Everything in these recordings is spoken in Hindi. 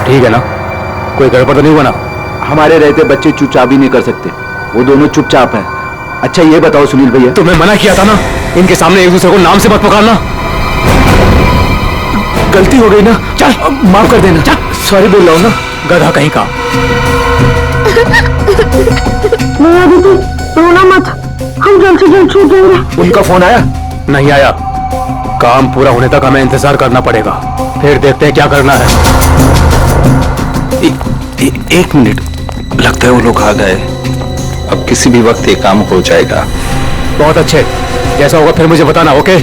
ठीक है ना? कोई गड़बड़ तो नहीं हुआ ना? हमारे रहते बच्चे चुपचाप भी नहीं कर सकते, वो दोनों चुपचाप हैं। अच्छा ये बताओ सुनील भैया, तुम्हें मना किया था ना इनके सामने एक दूसरे को नाम से मत पुकारना। गलती हो गई ना, चल माफ कर देना। सॉरी बोल रहा हूँ ना। गधा कहीं का। नहीं दीदी, रोना मत, हम जल्द से जल्द छूट जाएंगे। उनका फोन आया? नहीं आया। काम पूरा होने तक हमें इंतजार करना पड़ेगा, फिर देखते हैं क्या करना है। एक मिनट, लगता है वो लोग आ गए। अब किसी भी वक्त ये काम हो जाएगा। बहुत अच्छे, जैसा होगा फिर मुझे बताना, ओके?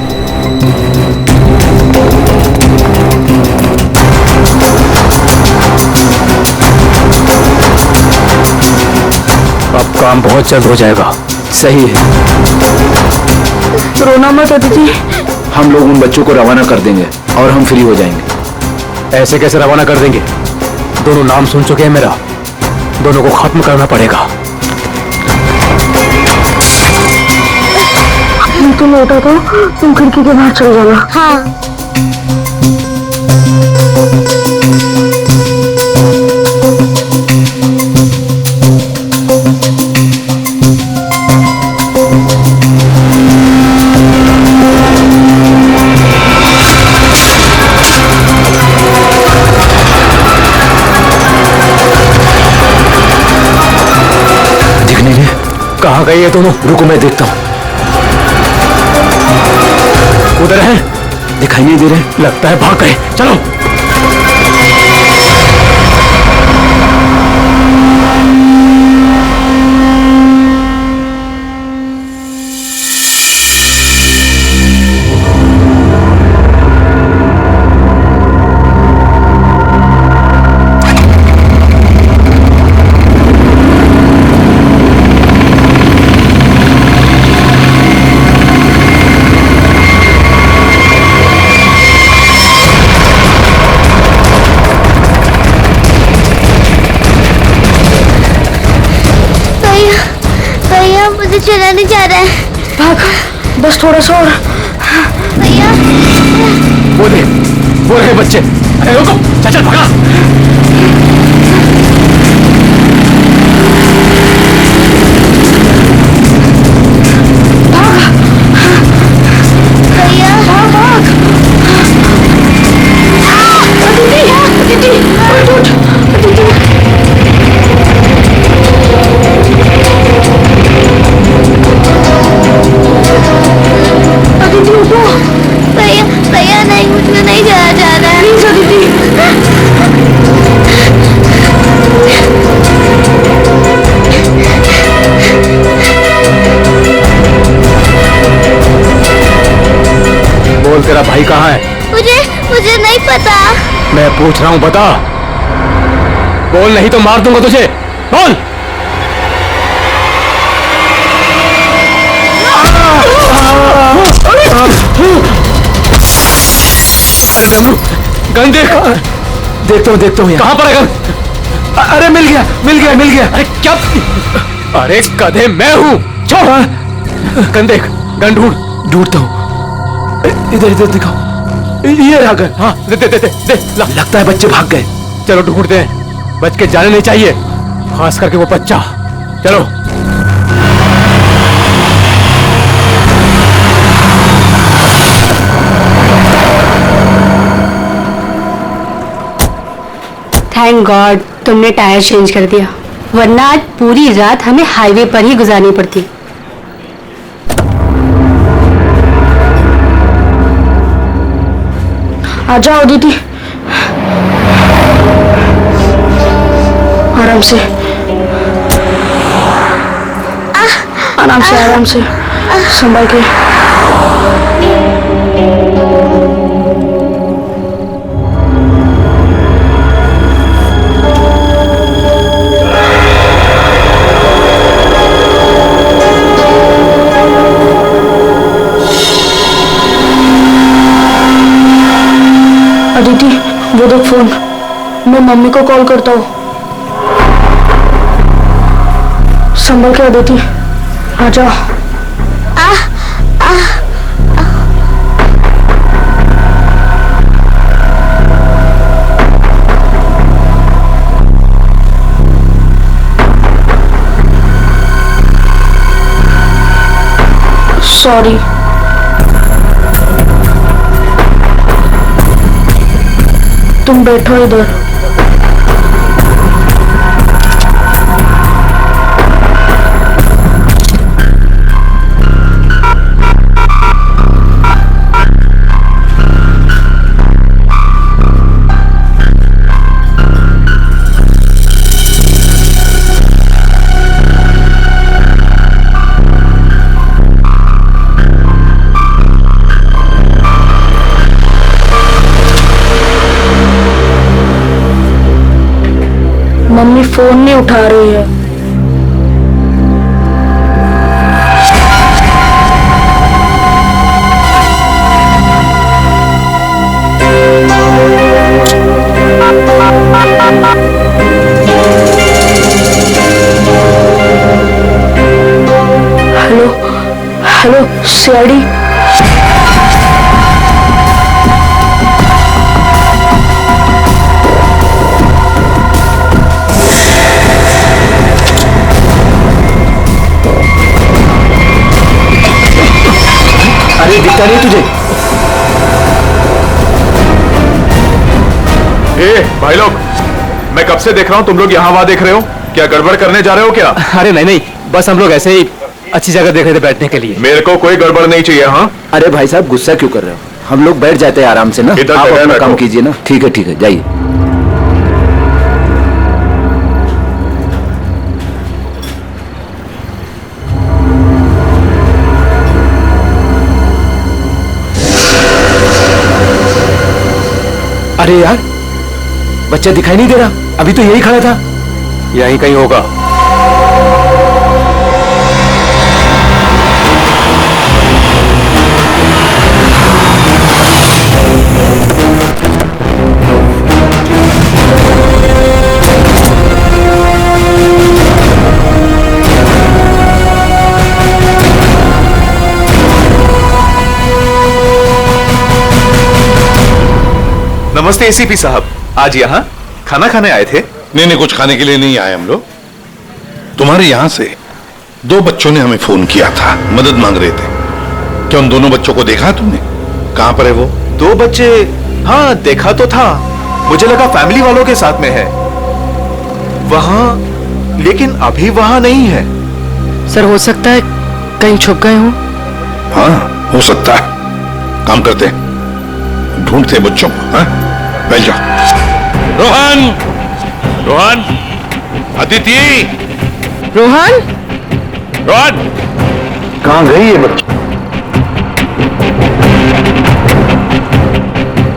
अब काम बहुत जल्द हो जाएगा। सही है। रोना मत अदिति, हम लोग उन बच्चों को रवाना कर देंगे और हम फ्री हो जाएंगे। ऐसे कैसे रवाना कर देंगे? दोनों नाम सुन चुके हैं मेरा, दोनों को खत्म करना पड़ेगा। तुम लौटा तो तुम खिड़की के बाहर चल जाना। हाँ। कहाँ गई है दोनों? रुको मैं देखता हूँ। उधर है, दिखाई नहीं दे रहे। लगता है भाग गए। चलो। चला नहीं जा रहा है। भाग, बस थोड़ा सा और। भैया वो रहे बच्चे। अरे रुको, चल भागा। भैया भाग भाग। अदिति, उठ, अदिति। भैया भैया नहीं, मुझे नहीं जाया जा रहा है। प्लीज अदिति। बोल, तेरा भाई कहाँ है? मुझे नहीं पता। मैं पूछ रहा हूँ, बता। बोल, नहीं तो मार दूंगा तुझे। बोल। अरे गन देखता हूँ। कहाँ पर है गन? अरे मिल गया। अरे क्या? अरे गधे, मैं हूँ। छोड़। गन देख, गन ढूंढता हूँ। इधर दिखाओ। ये रहा गन। हाँ, दे ला। लगता है बच्चे भाग गए। चलो ढूंढते हैं, बच के जाने नहीं चाहिए, खास करके वो बच्चा। चलो। थैंक गॉड तुमने टायर चेंज कर दिया, वरना आज पूरी रात हमें हाईवे पर ही गुजारनी पड़ती। आ जाओ दीदी, आराम से, आराम से संभाल के। अदिति, वो देख फोन, मैं मम्मी को कॉल करता हूँ। संभल के अदिति, आ जाओ। सॉरी। तुम बैठो इधर। मम्मी फोन नहीं उठा रही है। Hello hello CID. अरे दिखता नहीं तुझे? ए भाई लोग, मैं कब से देख रहा हूँ तुम लोग यहाँ वहाँ देख रहे हो। क्या गड़बड़ करने जा रहे हो क्या? अरे नहीं नहीं, बस हम लोग ऐसे ही अच्छी जगह देख रहे थे बैठने के लिए। मेरे को कोई गड़बड़ नहीं चाहिए। हाँ अरे भाई साहब गुस्सा क्यों कर रहे हो? हम लोग बैठ जाते हैं आराम से ना। इधर आप जगह अपना बैठो। काम कीजिए ना। ठीक है जाइए। अरे यार बच्चा दिखाई नहीं दे रहा। अभी तो यही खड़ा था। यहीं कहीं होगा। नमस्ते एसीपी साहब, आज यहाँ खाना खाने आए थे? नहीं, कुछ खाने के लिए नहीं आए हम लोग। तुम्हारे यहाँ से दो बच्चों ने हमें फोन किया था, मदद मांग रहे थे। क्या उन दोनों बच्चों को देखा तुमने? कहाँ पर है वो? दो बच्चे? हाँ देखा तो था, मुझे लगा फैमिली वालों के साथ में है वहाँ, लेकिन अभी वहाँ नहीं है। सर हो सकता है कहीं छुप गए हों। हाँ हो सकता है। काम करते हैं, ढूंढते बच्चों को। हाँ बैठ जाओ। रोहन, रोहन, अदिति, रोहन, रोहन, कहाँ गई ये बच्चा?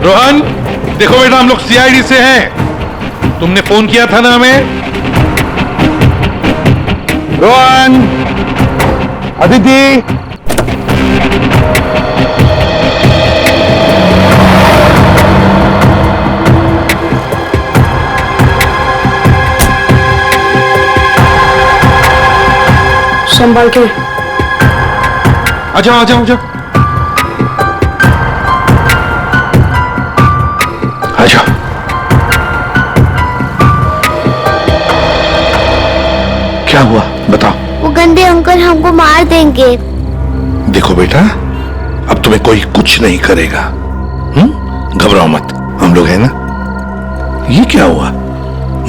रोहन देखो बेटा, हम लोग सीआईडी से हैं। तुमने फोन किया था ना हमें? रोहन, अदिति, संभाल के। आ जाओ आ जाओ आ जाओ आ जाओ। क्या हुआ बताओ। वो गंदे अंकल हमको मार देंगे। देखो बेटा, अब तुम्हें कोई कुछ नहीं करेगा। घबराओ मत, हम लोग हैं ना। ये क्या हुआ,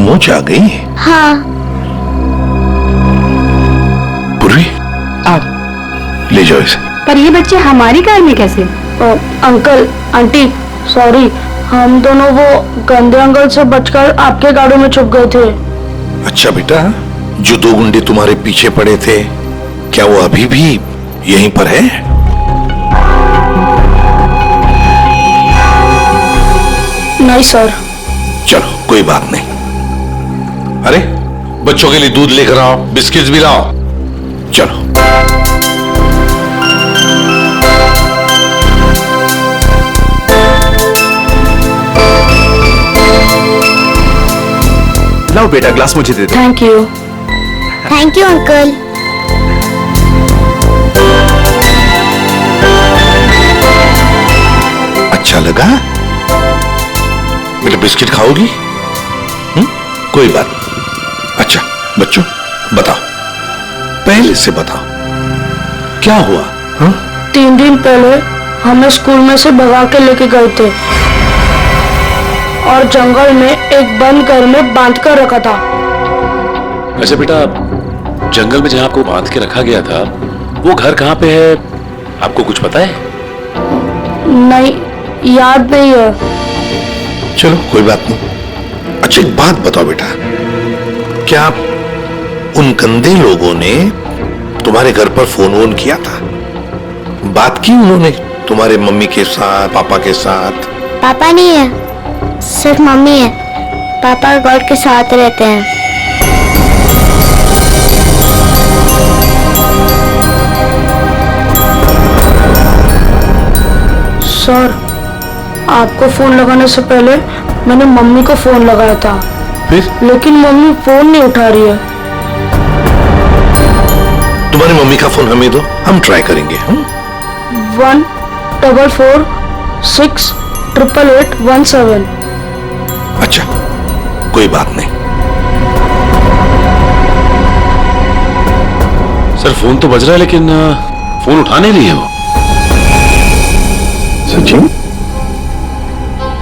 मोच आ गई? हाँ पूर्वी, आप ले जाओ इसे। पर ये बच्चे हमारी कार में कैसे? अंकल आंटी सॉरी, हम दोनों वो गंदे अंकल से बचकर आपके गाड़ी में छुप गए थे। अच्छा बेटा, जो दो गुंडे तुम्हारे पीछे पड़े थे, क्या वो अभी भी यहीं पर है? नहीं सर। चलो कोई बात नहीं। अरे बच्चों के लिए दूध लेकर आओ, बिस्किट्स भी लाओ। चलो लाओ बेटा, ग्लास मुझे दे दो। Thank you. Thank you uncle. अच्छा लगा बेटा? बिस्किट खाओगी? कोई बात नहीं। अच्छा बच्चों बताओ, पहले से बताओ क्या हुआ? 3 दिन पहले हमें स्कूल में से भगा के लेके गए थे और जंगल में एक बंद घर में बांध कर रखा था। अच्छा बेटा, जंगल में जहाँ आपको बांध के रखा गया था वो घर कहाँ पे है, आपको कुछ पता है? नहीं, याद नहीं है। चलो कोई बात नहीं। अच्छा एक बात बताओ बेटा, क्या उन गंदे लोगों ने तुम्हारे घर पर फोन वोन किया था? बात की उन्होंने तुम्हारे मम्मी के साथ, पापा के साथ? पापा नहीं है, सिर्फ मम्मी है। पापा गॉड के साथ रहते हैं। सर, आपको फोन लगाने से पहले मैंने मम्मी को फोन लगाया था, फिर लेकिन मम्मी फोन नहीं उठा रही है। तुम्हारी मम्मी का फोन हमें दो, हम ट्राई करेंगे। 144688817। अच्छा कोई बात नहीं। सर फोन तो बज रहा है लेकिन फोन उठा नहीं रही है वो। सचिन,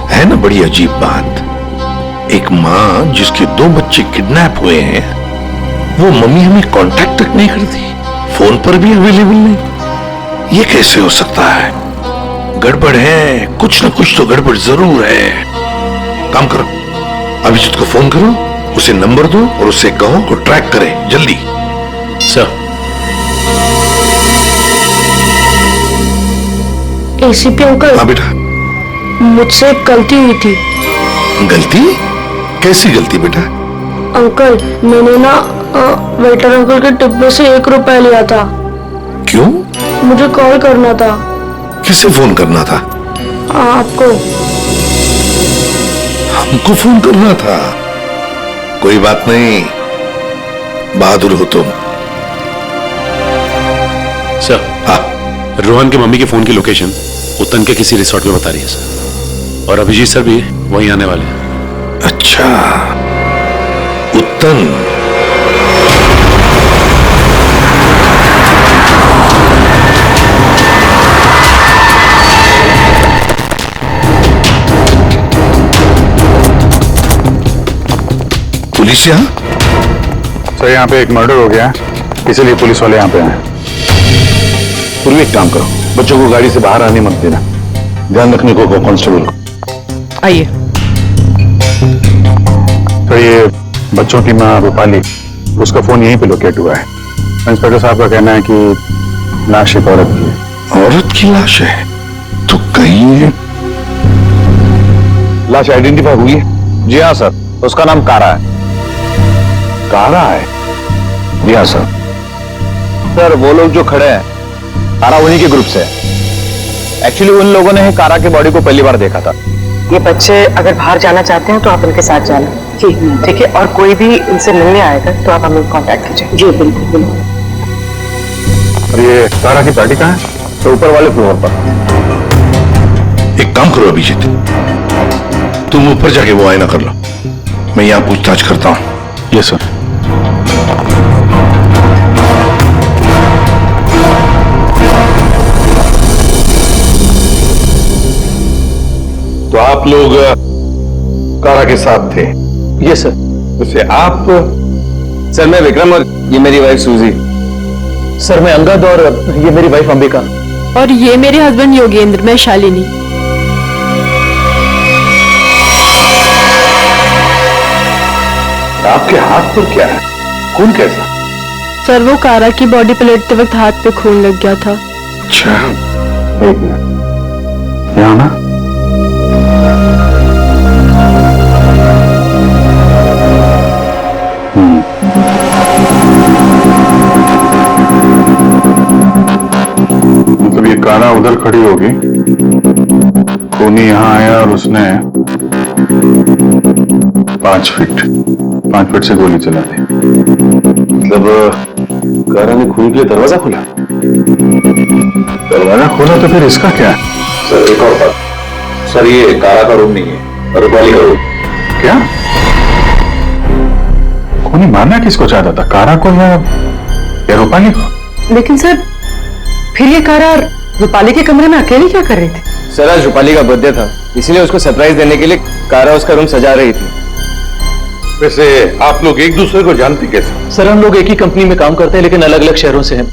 है ना बड़ी अजीब बात। एक माँ जिसके 2 बच्चे किडनैप हुए हैं, वो मम्मी हमें कांटेक्ट तक नहीं करती, फोन पर भी अवेलेबल नहीं। ये कैसे हो सकता है? गड़बड़ है, कुछ ना कुछ तो गड़बड़ जरूर है। काम करो, अभिजीत को फोन करो, उसे नंबर दो और उससे कहो वो ट्रैक करे जल्दी। सर एसीपी अंकल, हाँ बेटा। मुझसे एक गलती हुई थी। गलती? कैसी गलती बेटा? अंकल, मैंने ना वेटर अंकल के डिब्बे से 1 रुपया लिया था। क्यों? मुझे कॉल करना था। किसे फोन करना था? आपको। हमको फोन करना था? कोई बात नहीं, बहादुर हो तुम। सर, हाँ रोहन के मम्मी के फोन की लोकेशन उत्तन के किसी रिसोर्ट में बता रही है सर, और अभिजीत सर भी वहीं आने वाले हैं। अच्छा, उत्तन। पुलिस यहाँ? सर यहाँ पे एक मर्डर हो गया है, इसीलिए पुलिस वाले यहाँ पे आए। पूर्वी एक काम करो, बच्चों को गाड़ी से बाहर आने मत देना, ध्यान रखने को कांस्टेबल को। आइए। तो ये बच्चों की माँ रूपाली, उसका फोन यहीं पे लोकेट हुआ है। इंस्पेक्टर साहब का कहना है कि लाश एक औरत की है। औरत की लाश है? तो कहीं लाश आइडेंटिफाई हुई है? जी हाँ सर, उसका नाम कारा है। कारा है? जी हाँ सर। सर वो लोग जो खड़े हैं, कारा उन्हीं के ग्रुप से है। एक्चुअली उन लोगों ने कारा की बॉडी को पहली बार देखा था। ये बच्चे अगर बाहर जाना चाहते हैं तो आप उनके साथ जाना। जी ठीक है, और कोई भी इनसे मिलने आएगा तो आप हमें कांटेक्ट कीजिए। जी बिल्कुल बिल्कुल। और ये कारा की पार्टी कहाँ है? तो ऊपर वाले फ्लोर पर। एक काम करो अभिजीत, तुम ऊपर जाके वो आईना कर लो, मैं यहाँ पूछताछ करता हूँ। Yes sir. तो आप लोग कारा के साथ थे? Yes sir. वैसे आप? सर मैं विक्रम और ये मेरी वाइफ सूजी। सर मैं अंगद और ये मेरी वाइफ अंबिका। और ये मेरे हस्बैंड योगेंद्र, मैं शालिनी। आपके हाथ पर क्या है? खून कैसा? सर वो कारा की बॉडी पलटते वक्त हाथ पे खून लग गया था। अच्छा, एक मिनट, यहाँ ना। मतलब ये कारा उधर खड़ी होगी, खूनी यहाँ आया और उसने 5 फीट से गोली चला दी। मतलब कारा ने खून के लिए दरवाजा खोला? दरवाजा खोला तो फिर इसका क्या है? सर एक और बात, सर ये कारा का रूम नहीं है, रूपाली का रूम। क्या? खूनी मारना किसको चाहता था, कारा को या रूपाली को? लेकिन सर फिर ये कारा रूपाली के कमरे में अकेले क्या कर रहे थे? सर आज रूपाली का बर्थडे था, इसलिए उसको सरप्राइज देने के लिए कारा उसका रूम सजा रही थी। वैसे आप लोग एक दूसरे को जानते कैसे? सर हम लोग एक ही कंपनी में काम करते हैं लेकिन अलग अलग शहरों से हैं।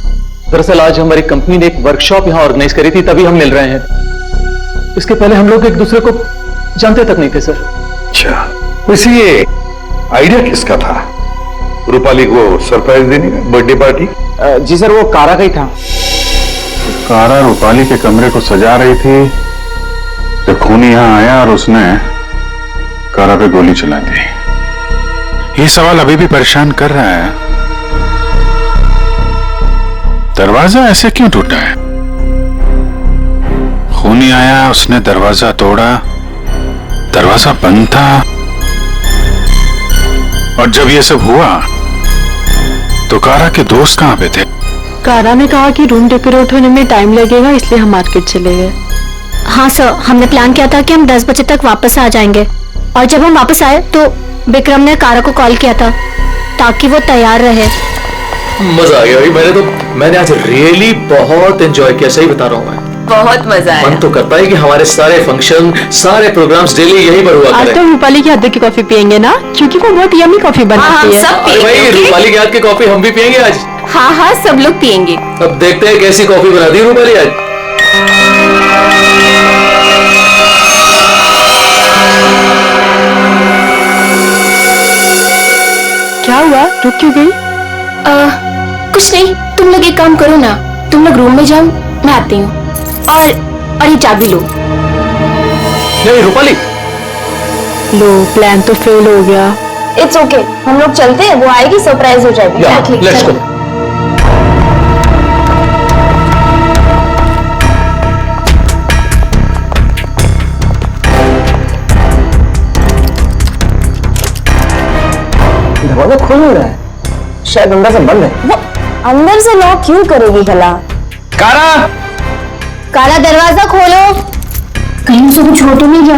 दरअसल आज हमारी कंपनी ने एक वर्कशॉप यहाँ ऑर्गेनाइज करी थी, तभी हम मिल रहे हैं। इसके पहले हम लोग एक दूसरे को जानते तक नहीं थे सर। अच्छा, वैसे ये आइडिया किसका था रूपाली को सरप्राइज देने का, बर्थडे पार्टी? जी सर वो कारा का ही था। कारा रूपाली के कमरे को सजा रही थी जब खूनी यहाँ आया और उसने कारा पे गोली चला दी। ये सवाल अभी भी परेशान कर रहा है, दरवाजा ऐसे क्यों टूटा है? खूनी आया, उसने दरवाजा तोड़ा, दरवाजा बंद था, और जब ये सब हुआ तो कारा के दोस्त कहां पे थे? कारा ने कहा कि रूम डेकोरेट होने में टाइम लगेगा, इसलिए हम मार्केट चले गए। हाँ सर, हमने प्लान किया था कि हम 10 बजे तक वापस आ जाएंगे, और जब हम वापस आए तो विक्रम ने कारा को कॉल किया था ताकि वो तैयार रहे। मजा आ गया भाई, मैंने आज रियली बहुत एंजॉय किया, सही बता रहा हूँ मैं। बहुत मजा आया। मन तो करता है कि हमारे सारे फंक्शन, सारे प्रोग्राम्स डेली यहीं पर हुआ आज करें। तो रूपाली के हाथ की कॉफी पियेंगे ना, क्योंकि वो बहुत यम्मी कॉफी बनाती है। अरे भाई रूपाली के हाथ की कॉफी हम भी पियेंगे आज। हाँ हाँ, सब लोग पियेंगे। अब देखते हैं कैसी कॉफी बनाती है रूपाली आज। क्या हुआ, रुक क्यों गई? कुछ नहीं, तुम लोग एक काम करो ना, तुम लोग रूम में जाओ, मैं आती हूँ। और ये चाबी लो। नहीं रूपाली, लो प्लान तो फेल हो गया। इट्स ओके, हम लोग चलते हैं, वो आएगी सरप्राइज हो जाएगी। Let's go. दरवाजा खोल नहीं रहा है, शायद अंदर से बंद है। वो अंदर से लॉक क्यों करेगी भला? कारा काला दरवाजा खोलो, कहीं से कुछ हो तो नहीं गया।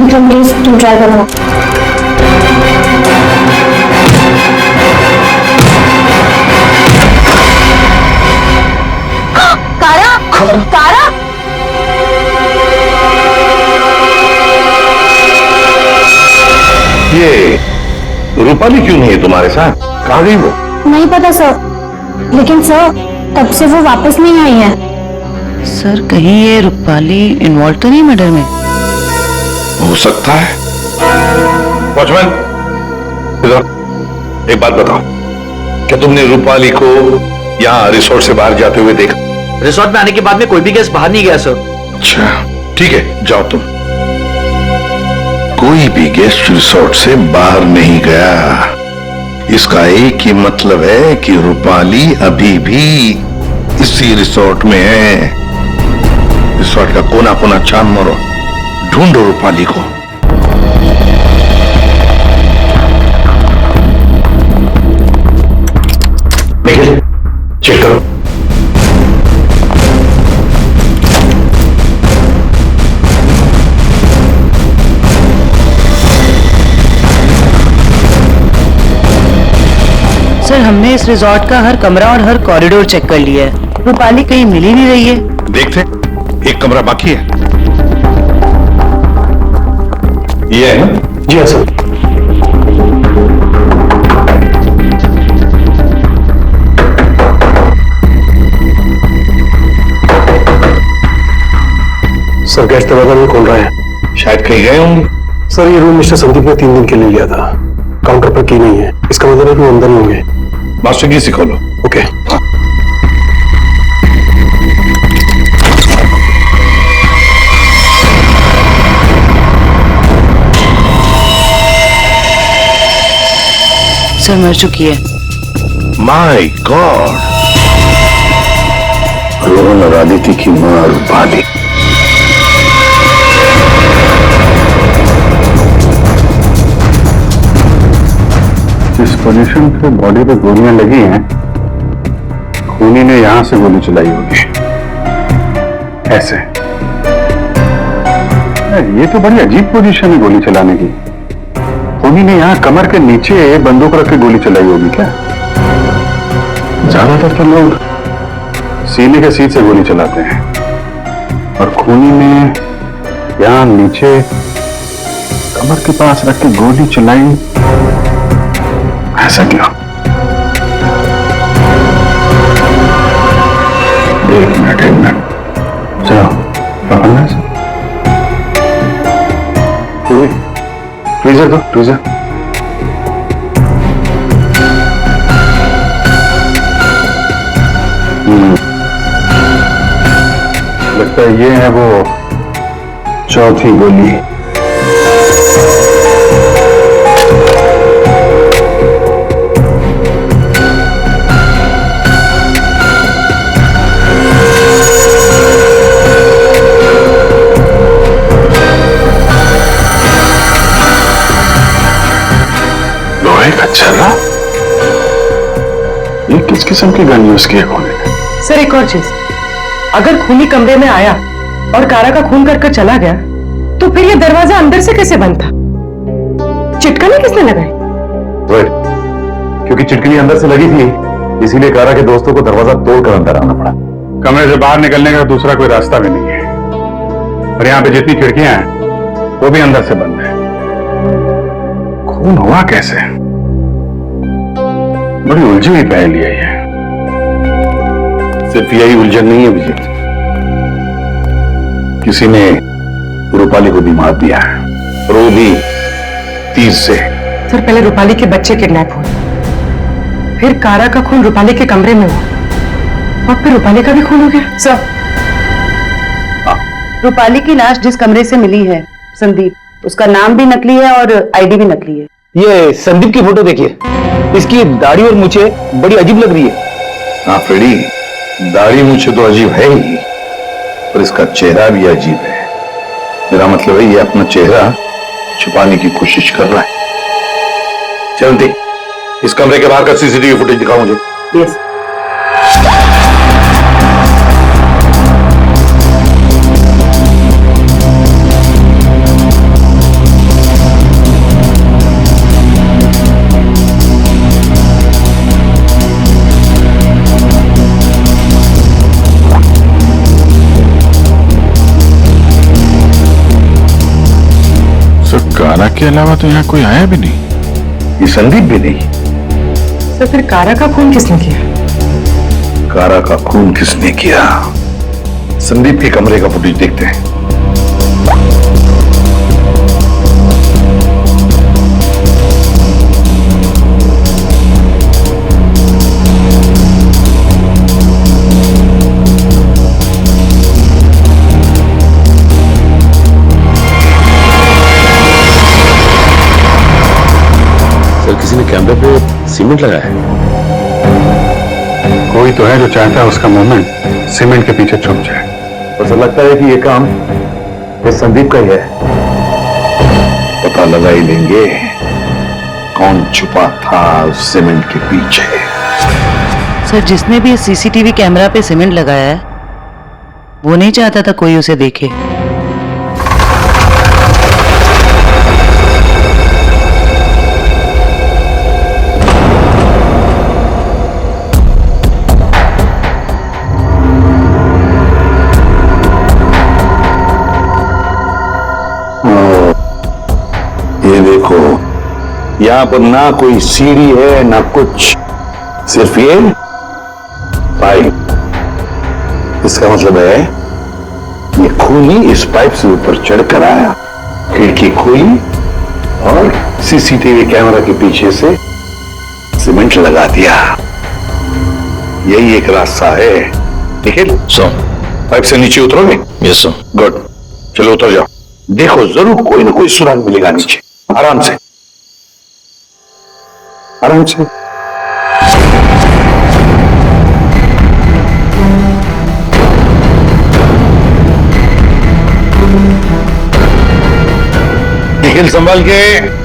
विक्रम प्लीज तुम ट्राई करो। कारा कारा ये रूपाली क्यों नहीं है तुम्हारे साथ? कहाँ गई वो? नहीं पता सर, लेकिन सर तब से वो वापस नहीं आई है। सर कहीं ये रूपाली इन्वॉल्व तो नहीं मर्डर में? हो सकता है। वॉचमैन, इधर एक बात बताओ, क्या तुमने रूपाली को यहाँ रिसोर्ट से बाहर जाते हुए देखा? रिसोर्ट में आने के बाद में कोई भी गेस्ट बाहर नहीं गया सर। अच्छा ठीक है, जाओ तुम। कोई भी गेस्ट रिसोर्ट से बाहर नहीं गया, इसका एक ही मतलब है कि रूपाली अभी भी इसी रिसोर्ट में है। रिसोर्ट का कोना कोना छान मारो, ढूंढो रूपाली को। निखिल, चेक करो। सर हमने इस रिजॉर्ट का हर कमरा और हर कॉरिडोर चेक कर लिया है, रूपाली कहीं मिल ही नहीं रही है। देखते, एक कमरा बाकी है। ये है ना? जी हाँ सर। सर गेस्ट दरवाजा नहीं खोल रहे हैं। शायद कहीं गए होंगे। सर ये रूम मिस्टर संदीप ने 3 दिन के लिए लिया था, काउंटर पर की नहीं है, इसका मतलब है कि वो अंदर ही होंगे। मास्टर की से खोलो। ओके। सर मर चुकी है। माय गॉड, रोहन और आदित्य की मां रूपाली। जिस पोजीशन पे बॉडी पे गोलियां लगी हैं, खूनी ने यहां से गोली चलाई होगी, ऐसे। ये तो बड़ी अजीब पोजीशन है गोली चलाने की। खूनी ने यहां कमर के नीचे बंदूक रख के गोली चलाई होगी क्या? ज्यादातर तो लोग सीने के सीध से गोली चलाते हैं। और खूनी ने यहाँ नीचे कमर के पास रख के गोली चलाई। ऐसा क्यों? एक मिनट चलो पकड़ना से फ्रीजर दो, फ्रीजर। लगता है ये है वो चौथी गोली। लोहे का छर्रा? ये किस किस्म की गन यूज किया खूनी ने? सर एक और चीज, अगर खूनी कमरे में आया और कारा का खून कर चला गया तो फिर ये दरवाजा अंदर से कैसे बंद था? चिटकनी किसने लगाई? क्योंकि चिटकनी अंदर से लगी थी, इसीलिए कारा के दोस्तों को दरवाजा तोड़कर अंदर आना पड़ा। कमरे से बाहर निकलने का दूसरा कोई रास्ता भी नहीं है, और यहाँ पे जितनी खिड़कियां हैं वो भी अंदर से बंद है। खून हुआ कैसे? बड़ी उलझी हुई पहेली है ये। सिर्फ यही उलझन नहीं है विजय, किसी ने रूपाली को भी मार दिया है, और वो भी तीर से। सर पहले रूपाली के बच्चे किडनैप हुए, फिर कारा का खून रूपाली के कमरे में हुआ, और फिर रूपाली का भी खून हो गया। सर रूपाली की लाश जिस कमरे से मिली है संदीप, उसका नाम भी नकली है और आईडी भी नकली है। ये संदीप की फोटो देखिए, इसकी दाढ़ी और मूछें बड़ी अजीब लग रही है। हाँ फ्रेडी, दाढ़ी मूछें तो अजीब है ही, पर इसका चेहरा भी अजीब है। मेरा मतलब है ये अपना चेहरा छुपाने की कोशिश कर रहा है। चलते इस कमरे के बाहर का सीसीटीवी फुटेज दिखाओ मुझे। यस। कारा के अलावा तो यहाँ कोई आया भी नहीं। ये संदीप भी नहीं। सर फिर कारा का खून किसने किया? कारा का खून किसने किया? संदीप के कमरे का फुटेज देखते हैं। किसी ने कैमरे पे सीमेंट लगाया है। कोई तो है जो चाहता है उसका मूवमेंट सीमेंट के पीछे छुप जाए। ऐसा लगता है कि ये काम ये संदीप का ही है। पता लगा ही लेंगे कौन छुपा था उस सीमेंट के पीछे। सर जिसने भी सीसीटीवी कैमरा पे सीमेंट लगाया है वो नहीं चाहता था कोई उसे देखे। ये देखो, यहाँ पर ना कोई सीढ़ी है ना कुछ, सिर्फ ये पाइप। इसका मतलब है ये खूनी इस पाइप से ऊपर चढ़कर आया, खिड़की खोली और सीसीटीवी कैमरा के पीछे से सीमेंट लगा दिया। यही एक रास्ता है। निखिल, पाइप से नीचे उतरोगे? Yes sir. गुड, चलो उतर जाओ। देखो जरूर कोई ना कोई सुराग मिलेगा नीचे। आराम से, आराम से। निखिल संभाल के।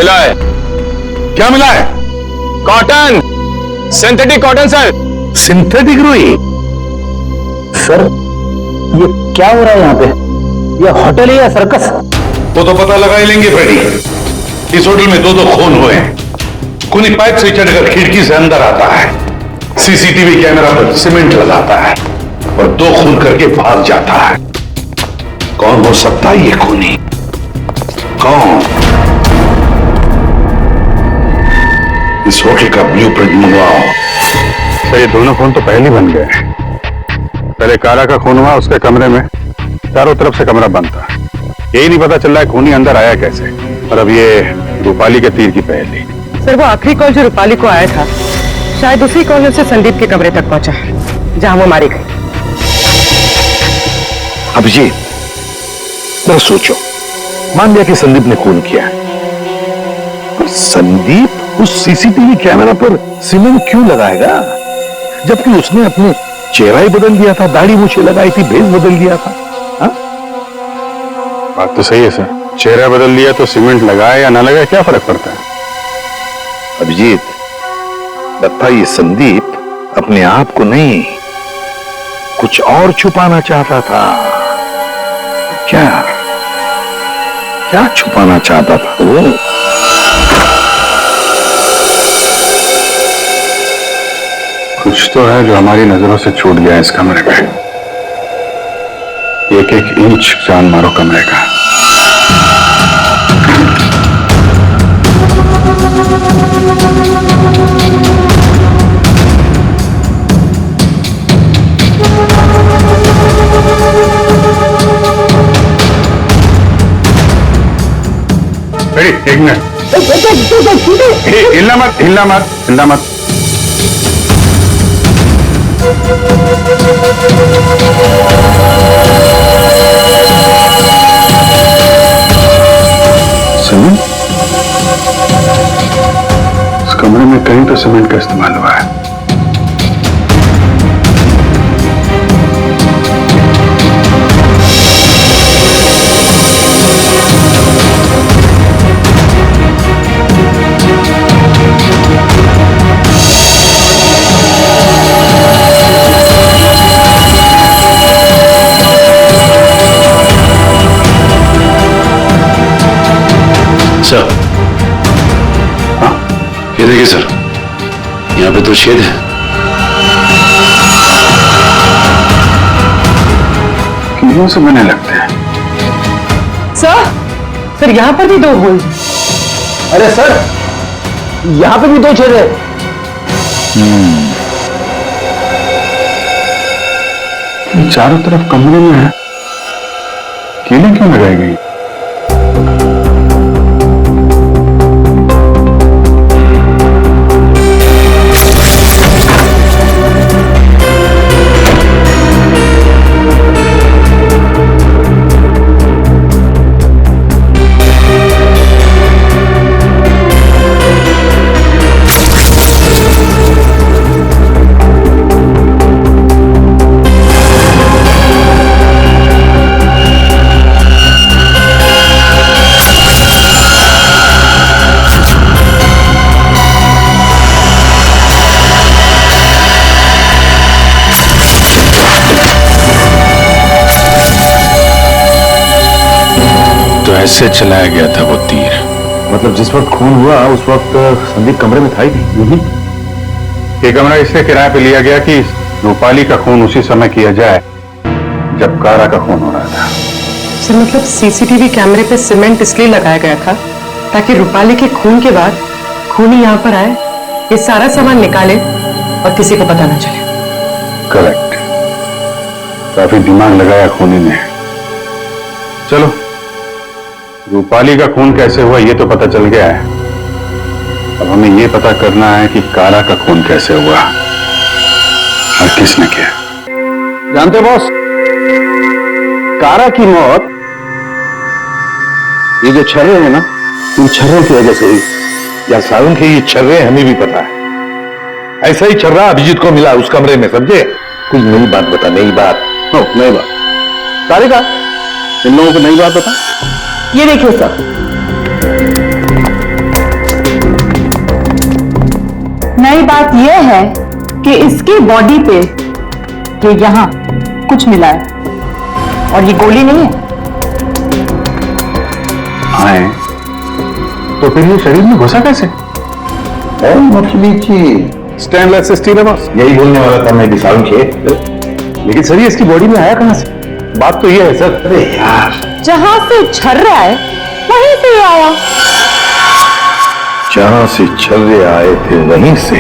मिला है। क्या मिला है? Cotton, synthetic cotton sir. Synthetic रुई? सर ये क्या हो रहा है यहाँ पे? ये होटल है या सर्कस? वो तो पता लगा ही लेंगे फ्रेडी। इस होटल में दो खून हुए हैं। खूनी पाइप से चढ़कर खिड़की से अंदर आता है, सीसीटीवी कैमरा पर सीमेंट लगाता है और 2 खून करके भाग जाता है। कौन हो सकता है ये खूनी? कौन? इस होटल का ब्लूप्रिंट मंगवाओ। तो ये दोनों खून तो पहले ही बन गए। पहले कारा का खून हुआ, उसके कमरे में चारों तरफ से कमरा बंद था। यही नहीं पता चल रहा है खूनी अंदर आया कैसे। और अब ये रूपाली के तीर की पहेली। सर वो आखिरी कॉल जो रूपाली को आया था, शायद उसी कॉल से संदीप के कमरे तक पहुंचा है जहां वो मारी गई। अभिजीत, जरा सोचो, मान लिया कि संदीप ने खून किया, पर संदीप उस सीसीटीवी कैमरा पर सीमेंट क्यों लगाएगा, जबकि उसने अपने चेहरा ही बदल दिया था, दाढ़ी मूछें लगाई थी, भेष बदल दिया था। हा? बात तो सही है सर, चेहरा बदल दिया तो सीमेंट लगाए या ना लगाए क्या फर्क पड़ता है? अभिजीत, लगता है ये संदीप अपने आप को नहीं, कुछ और छुपाना चाहता था। क्या क्या छुपाना चाहता था वो? कुछ तो है जो हमारी नजरों से छूट गया इस कमरे में। एक एक इंच जान मारो कमरे का। एक मिनट, हिलना मत, हिलना मत, हिलना मत। सीमेंट? इस कमरे में कहीं तो सीमेंट का इस्तेमाल हुआ है। सर, हाँ? ये देखिए सर, यहाँ पे 2 छेद हैं। कीड़ों से बने लगते हैं। सर यहाँ पर भी 2 होल। अरे सर यहाँ पे भी 2 छेद है। चारों तरफ कमरे में है, कीलें क्यों लगाई गई? ऐसे चलाया गया था वो तीर? मतलब जिस वक्त खून हुआ उस वक्त संदीप कमरे में था ही नहीं। ये कमरा इसलिए किराए पे लिया गया कि रूपाली का खून उसी समय किया जाए जब कारा का खून हो रहा था। सर मतलब सीसीटीवी कैमरे पे सीमेंट इसलिए लगाया गया था ताकि रूपाली के खून के बाद खूनी यहाँ पर आए, ये सारा सामान निकाले और किसी को पता ना चले। करेक्ट, काफी दिमाग लगाया खूनी ने। चलो, रूपाली का खून कैसे हुआ ये तो पता चल गया है, अब हमें ये पता करना है कि कारा का खून कैसे हुआ और किसने किया। जानते बॉस, कारा की मौत ये जो छर्रे हैं ना, इन छर्रों की वजह से हुई। या सारुण के ये छर्रे हमें भी पता है। ऐसा ही छर्रा अभिजीत को मिला उस कमरे में, समझे? कुछ नई बात बता, नई बात। नई बात तारिका, इन लोगों को नई बात बता। ये देखिए सर, नई बात यह है कि इसकी बॉडी पे ये यहाँ कुछ मिला है और ये गोली नहीं है। हाँ, तो फिर ये शरीर में घुसा कैसे? मछली की स्टेनलेस स्टील है बस। यही बोलने वाला था मैं विशाल के। लेकिन सर ये इसकी बॉडी में आया कहां से? बात तो ये है सर। अरे यार, जहां से छर्रा है वहीं से ये आया। जहां से छर्रे आए थे वहीं से,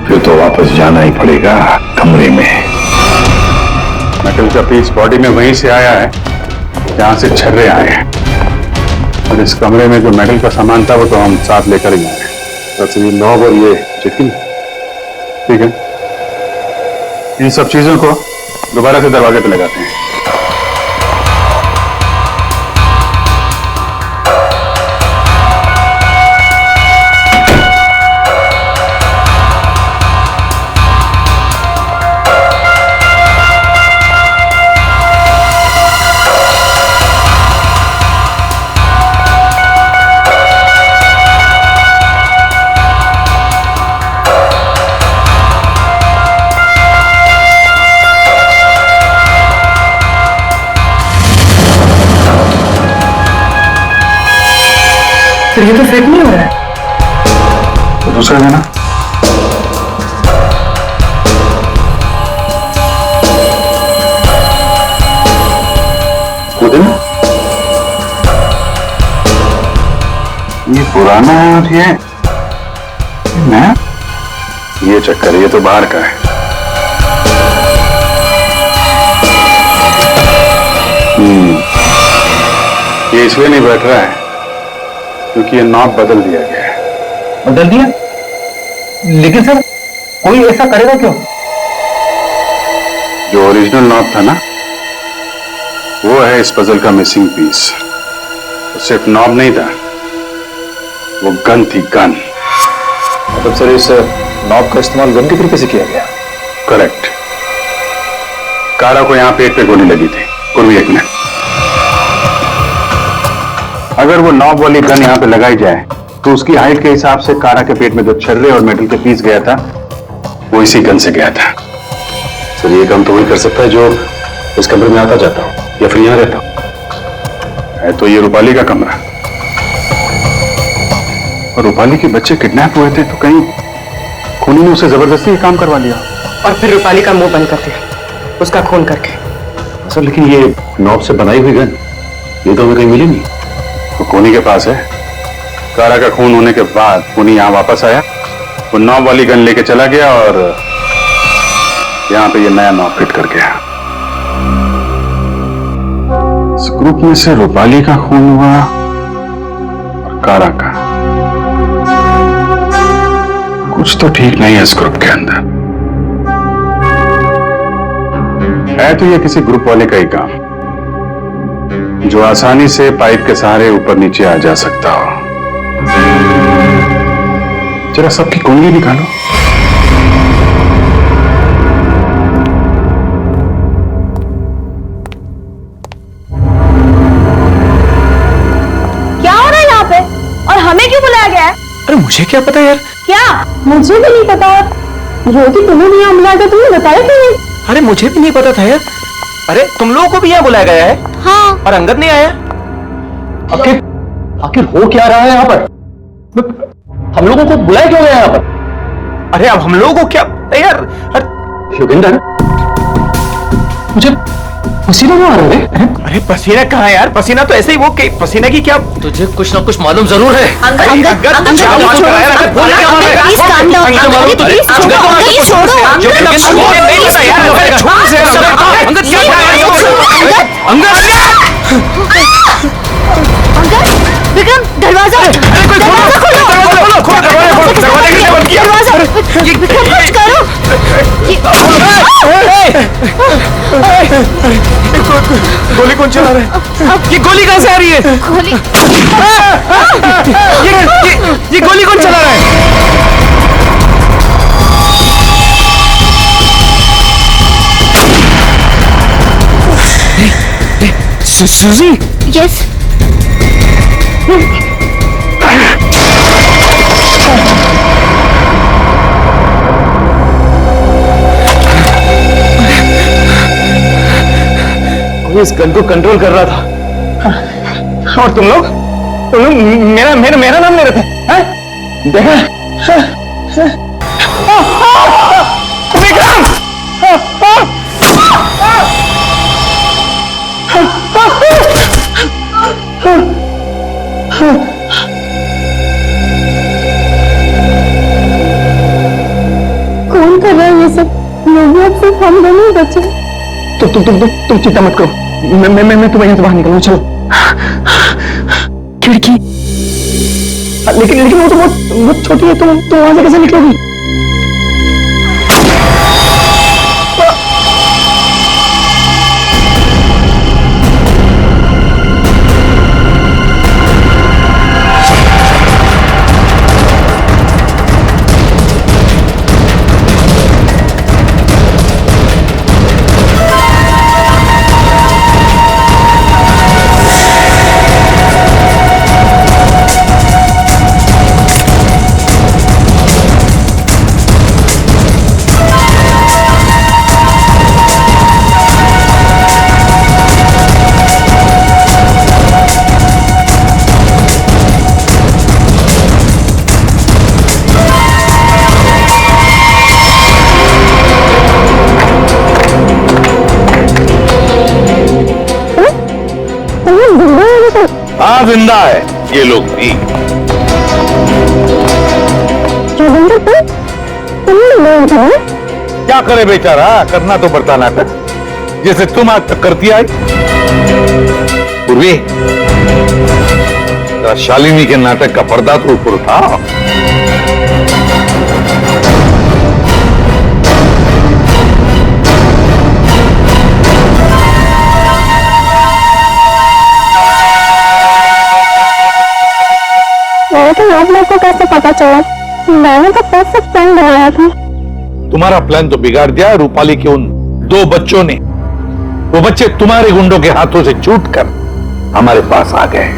फिर तो वापस जाना ही पड़ेगा कमरे में। मेटल का पीस बॉडी में वहीं से आया है जहां से छर्रे आए हैं। और इस कमरे में जो मेटल का सामान था वो तो हम साथ लेकर ही आए। बस ये नॉब और ये चिट्ठी, ठीक है। इन सब चीजों को दोबारा से दरवाजे पे लगाते हैं। फिर ये तो फिट नहीं हो रहा है। तो दूसरा देना। वो देना। ये पुराना है और ये नया। ये चक्कर, ये तो बाहर का है। ये इसलिए नहीं बैठ रहा है क्योंकि ये नॉब बदल दिया गया है। बदल दिया? लेकिन सर कोई ऐसा करेगा क्यों? जो ओरिजिनल नॉब था ना, वो है इस पजल का मिसिंग पीस। तो सिर्फ नॉब नहीं था, वो गन थी, गन। मतलब सर इस नॉब का इस्तेमाल गन के तरीके से किया गया? करेक्ट। कारा को यहां पेट पे गोली लगी थी। पूर्वी एक मिनट, अगर वो नॉब वाली गन यहां पे लगाई जाए तो उसकी हाइट के हिसाब से कारा के पेट में जो छर्रे और मेटल के पीस गया था वो इसी गन से गया था। सर ये काम तो वही कर सकता है जो इस कमरे में आता जाता हो या फिर यहां रहता हो। है तो ये रूपाली का कमरा, और रूपाली के बच्चे किडनैप हुए थे तो कहीं खूनी ने उसे जबरदस्ती ये काम करवा लिया और फिर रूपाली का मुंह बंद कर दिया, उसका खून करके। सर लेकिन ये नॉब से बनाई हुई गन, ये तो हमें कहीं मिली नहीं। तो खूनी के पास है। कारा का खून होने के बाद खूनी यहाँ वापस आया, वो नॉब वाली गन लेके चला गया और यहाँ पे ये नया नॉब फिट कर गया। इस ग्रुप में से रूपाली का खून हुआ और कारा का। कुछ तो ठीक नहीं है इस ग्रुप के अंदर। है तो ये किसी ग्रुप वाले का ही काम जो आसानी से पाइप के सहारे ऊपर नीचे आ जा सकता हो। जरा सबकी कुंडली निकालो। क्या हो रहा है यहाँ पे और हमें क्यों बुलाया गया है? अरे मुझे क्या पता यार। क्या? मुझे भी नहीं पता। ज्योति तुम्हें नहीं यहाँ बुलाया था, तुमने बताया क्यों नहीं? अरे मुझे भी नहीं पता था यार। अरे तुम लोगों को भी यहाँ बुलाया गया है? हाँ। और अंगद नहीं आया? आखिर हो क्या रहा है यहाँ पर? हम लोगों को बुलाया क्यों गया यहाँ पर? अरे अब हम लोगों को क्या यार? योगेंद्र, मुझे पसीना क्यों आ रहा है? अरे पसीना कहाँ है यार? पसीना तो ऐसे ही वो पसीना की क्या? तुझे कुछ ना कुछ मालूम जरूर है। विक्रम दरवाजा विक्रम कुछ करो। गोली कौन चला रहा है? ये गोली कहां से आ रही है? गोली ये गोली कौन चला रहा है? सुजी? मैं इस गन को कंट्रोल कर रहा था और तुम लोग मेरा मेरा मेरा नाम ले रहे थे, हैं? देखा विक्रम! कौन कर रहा है ये सब? लोग अब सिर्फ हम दोनों ही बचे। तुम चिंता मत करो, मैं तुम्हें यहाँ से बाहर निकलूँ। चलो। खिड़की। लेकिन वो तो बहुत छोटी है, तुम वहां से कैसे निकलोगी? हाँ, जिंदा है ये लोग भी। क्या करे बेचारा, करना तो पड़ता नाटक, जैसे तुम आज तक करती आई। पूर्वी, शालिनी के नाटक का पर्दा तो ऊपर उठाओ। आप लोग को कैसे पता चला? मैंने तो परफेक्ट प्लान बनाया था। तुम्हारा प्लान तो बिगाड़ दिया रूपाली के उन 2 बच्चों ने। वो बच्चे तुम्हारे गुंडों के हाथों से छूटकर हमारे पास आ गए।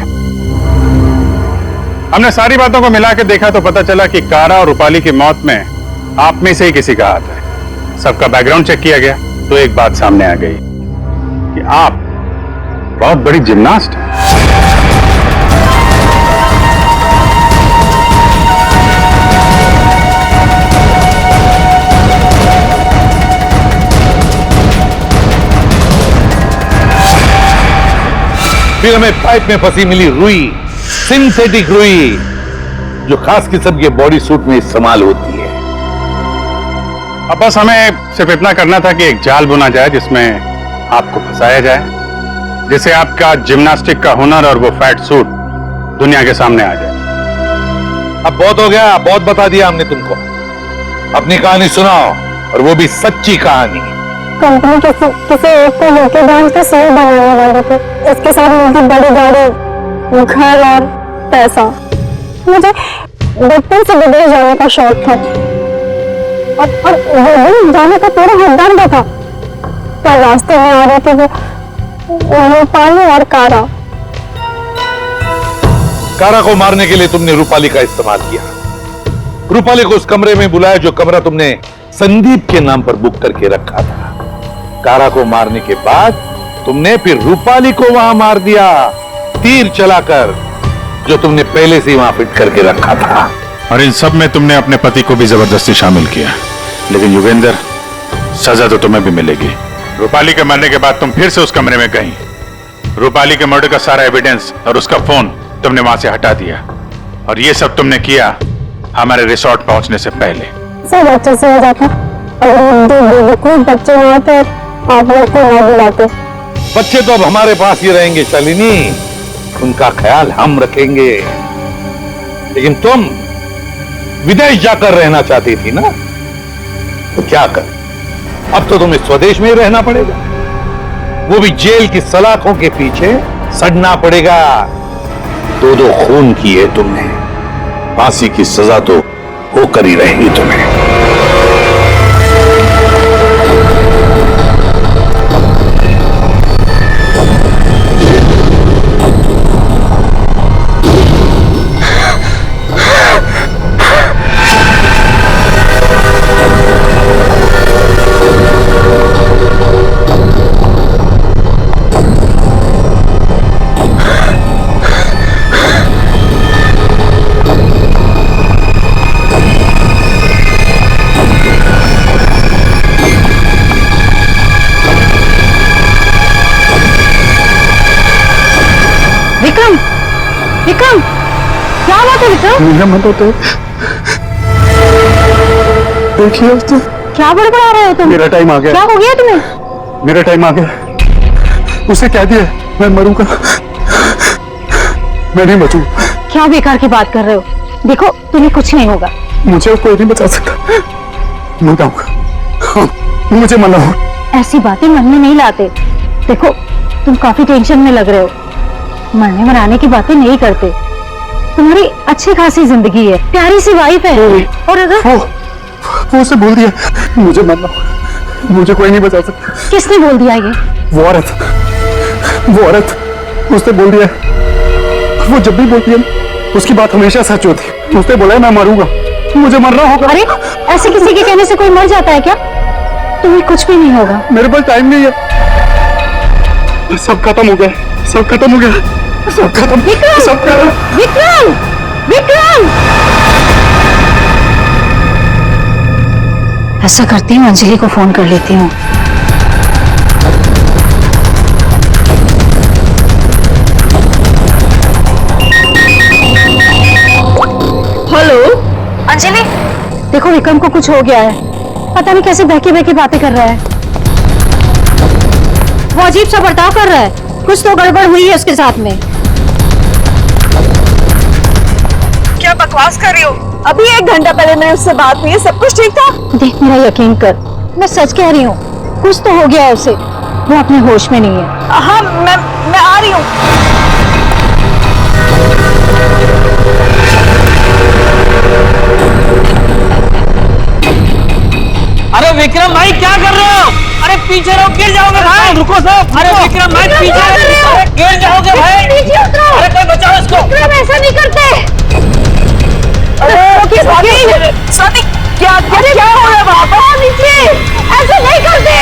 हमने सारी बातों को मिला के देखा तो पता चला कि कारा और रूपाली की मौत में आप में से ही किसी का हाथ है। सबका बैकग्राउंड चेक किया गया तो एक बात सामने आ गई कि आप बहुत बड़ी जिम्नास्ट हैं। फिर हमें पाइप में फंसी मिली रुई, सिंथेटिक रुई, जो खास किस्म के बॉडी सूट में इस्तेमाल होती है। अब बस हमें सिर्फ इतना करना था कि एक जाल बुना जाए जिसमें आपको फंसाया जाए, जिससे आपका जिम्नास्टिक का हुनर और वो फैट सूट दुनिया के सामने आ जाए। अब बहुत हो गया, बहुत बता दिया हमने तुमको। अपनी कहानी सुनाओ, और वो भी सच्ची कहानी। कंपनी किसी एक को होके डांस का शेयर बनाने वाले थे। इसके साथ उनकी बड़ी गाड़ी, घर और पैसा। मुझे बचपन से विदेश जाने का शौक था और वो जाने का पूरा हकदार था। पर रास्ते में आ रहे थे वो रूपाली और कारा। कारा को मारने के लिए तुमने रूपाली का इस्तेमाल किया। रूपाली को उस कमरे में बुलाया जो कमरा तुमने संदीप के नाम पर बुक करके रखा था। कारा को मारने के बाद तुमने फिर रूपाली को वहां मार दिया, तीर चलाकर, जो तुमने पहले से वहां फिट करके रखा था। और इन सब में तुमने अपने पति को भी जबरदस्ती शामिल किया। लेकिन युगेंद्र, सजा तो तुम्हें भी मिलेगी। रूपाली के मरने के बाद तुम फिर से उस कमरे में गई। रूपाली के मर्डर का सारा एविडेंस और उसका फोन तुमने वहां से हटा दिया, और ये सब तुमने किया हमारे रिसोर्ट पहुंचने से पहले। सब अच्छे से हो जाता, अगर बच्चे वहां पे आप लोग को ना बुलाते। बच्चे तो अब हमारे पास ही रहेंगे शालिनी, उनका ख्याल हम रखेंगे। लेकिन तुम विदेश जाकर रहना चाहती थी ना, तो क्या कर, अब तो तुम्हें स्वदेश में ही रहना पड़ेगा, वो भी जेल की सलाखों के पीछे सड़ना पड़ेगा। 2 खून किए तुमने, फांसी की सजा तो होकर ही रहेगी तुम्हें। विक्रम, विक्रम, क्या बात है विक्रम? मेरा मन होता है। देखिए तो क्या बड़बड़ा रहे हो तुम? मेरा टाइम आ गया। क्या हो गया तुम्हें? मेरा टाइम आ गया। उसे कह दिया मैं मरूंगा, मैं नहीं बचूंगा। क्या बेकार की बात कर रहे हो? देखो तुम्हें कुछ नहीं होगा। मुझे कोई नहीं बचा सकता, मैं जाऊंगा। हाँ, मुझे मना हो। ऐसी बातें मन में नहीं लाते। देखो तुम काफी टेंशन में लग रहे हो। मरने मराने की बातें नहीं करते। तुम्हारी अच्छी खासी जिंदगी है, प्यारी सी वाइफ है। और अगर वो उसे बोल दिया मुझे मरना, मुझे कोई नहीं बचा सकता। किसने बोल दिया ये? वो औरत उसने बोल दिया। वो जब भी बोलती है उसकी बात हमेशा सच होती है। उसने बोला है मैं मरूंगा, मुझे मरना होगा। अरे ऐसे किसी के कहने से कोई मर जाता है क्या? तुम्हें कुछ भी नहीं होगा। मेरे पास टाइम नहीं है, सब खत्म हो गया, सब खत्म हो गया, सब खत्म। विक्रम, सब खत्म। विक्रम, विक्रम! ऐसा करती हूँ, अंजलि को फोन कर लेती हूँ। हेलो अंजलि, देखो विक्रम को कुछ हो गया है। पता नहीं कैसे बहकी बहकी बातें कर रहा है। वो अजीब सा बर्ताव कर रहा है। कुछ तो गड़बड़ हुई है उसके साथ में। क्या बकवास कर रही हो? अभी 1 घंटा पहले मेरी उससे बात हुई है, सब कुछ ठीक था। देख मेरा यकीन कर, मैं सच कह रही हूँ। कुछ तो हो गया है उसे, वो अपने होश में नहीं है। हाँ मैं आ रही हूँ। अरे विक्रम भाई क्या कर रहे हो? अरे पीछे रहो, गिर जाओगे भाई। रुको सब। अरे विक्रम भाई पीछे रहो, गिर जाओगे भाई। अरे कोई बचाओ इसको। विक्रम ऐसा नहीं करते। अरे स्वाति क्या हो रहा है वहाँ पर? नीचे ऐसे नहीं करते।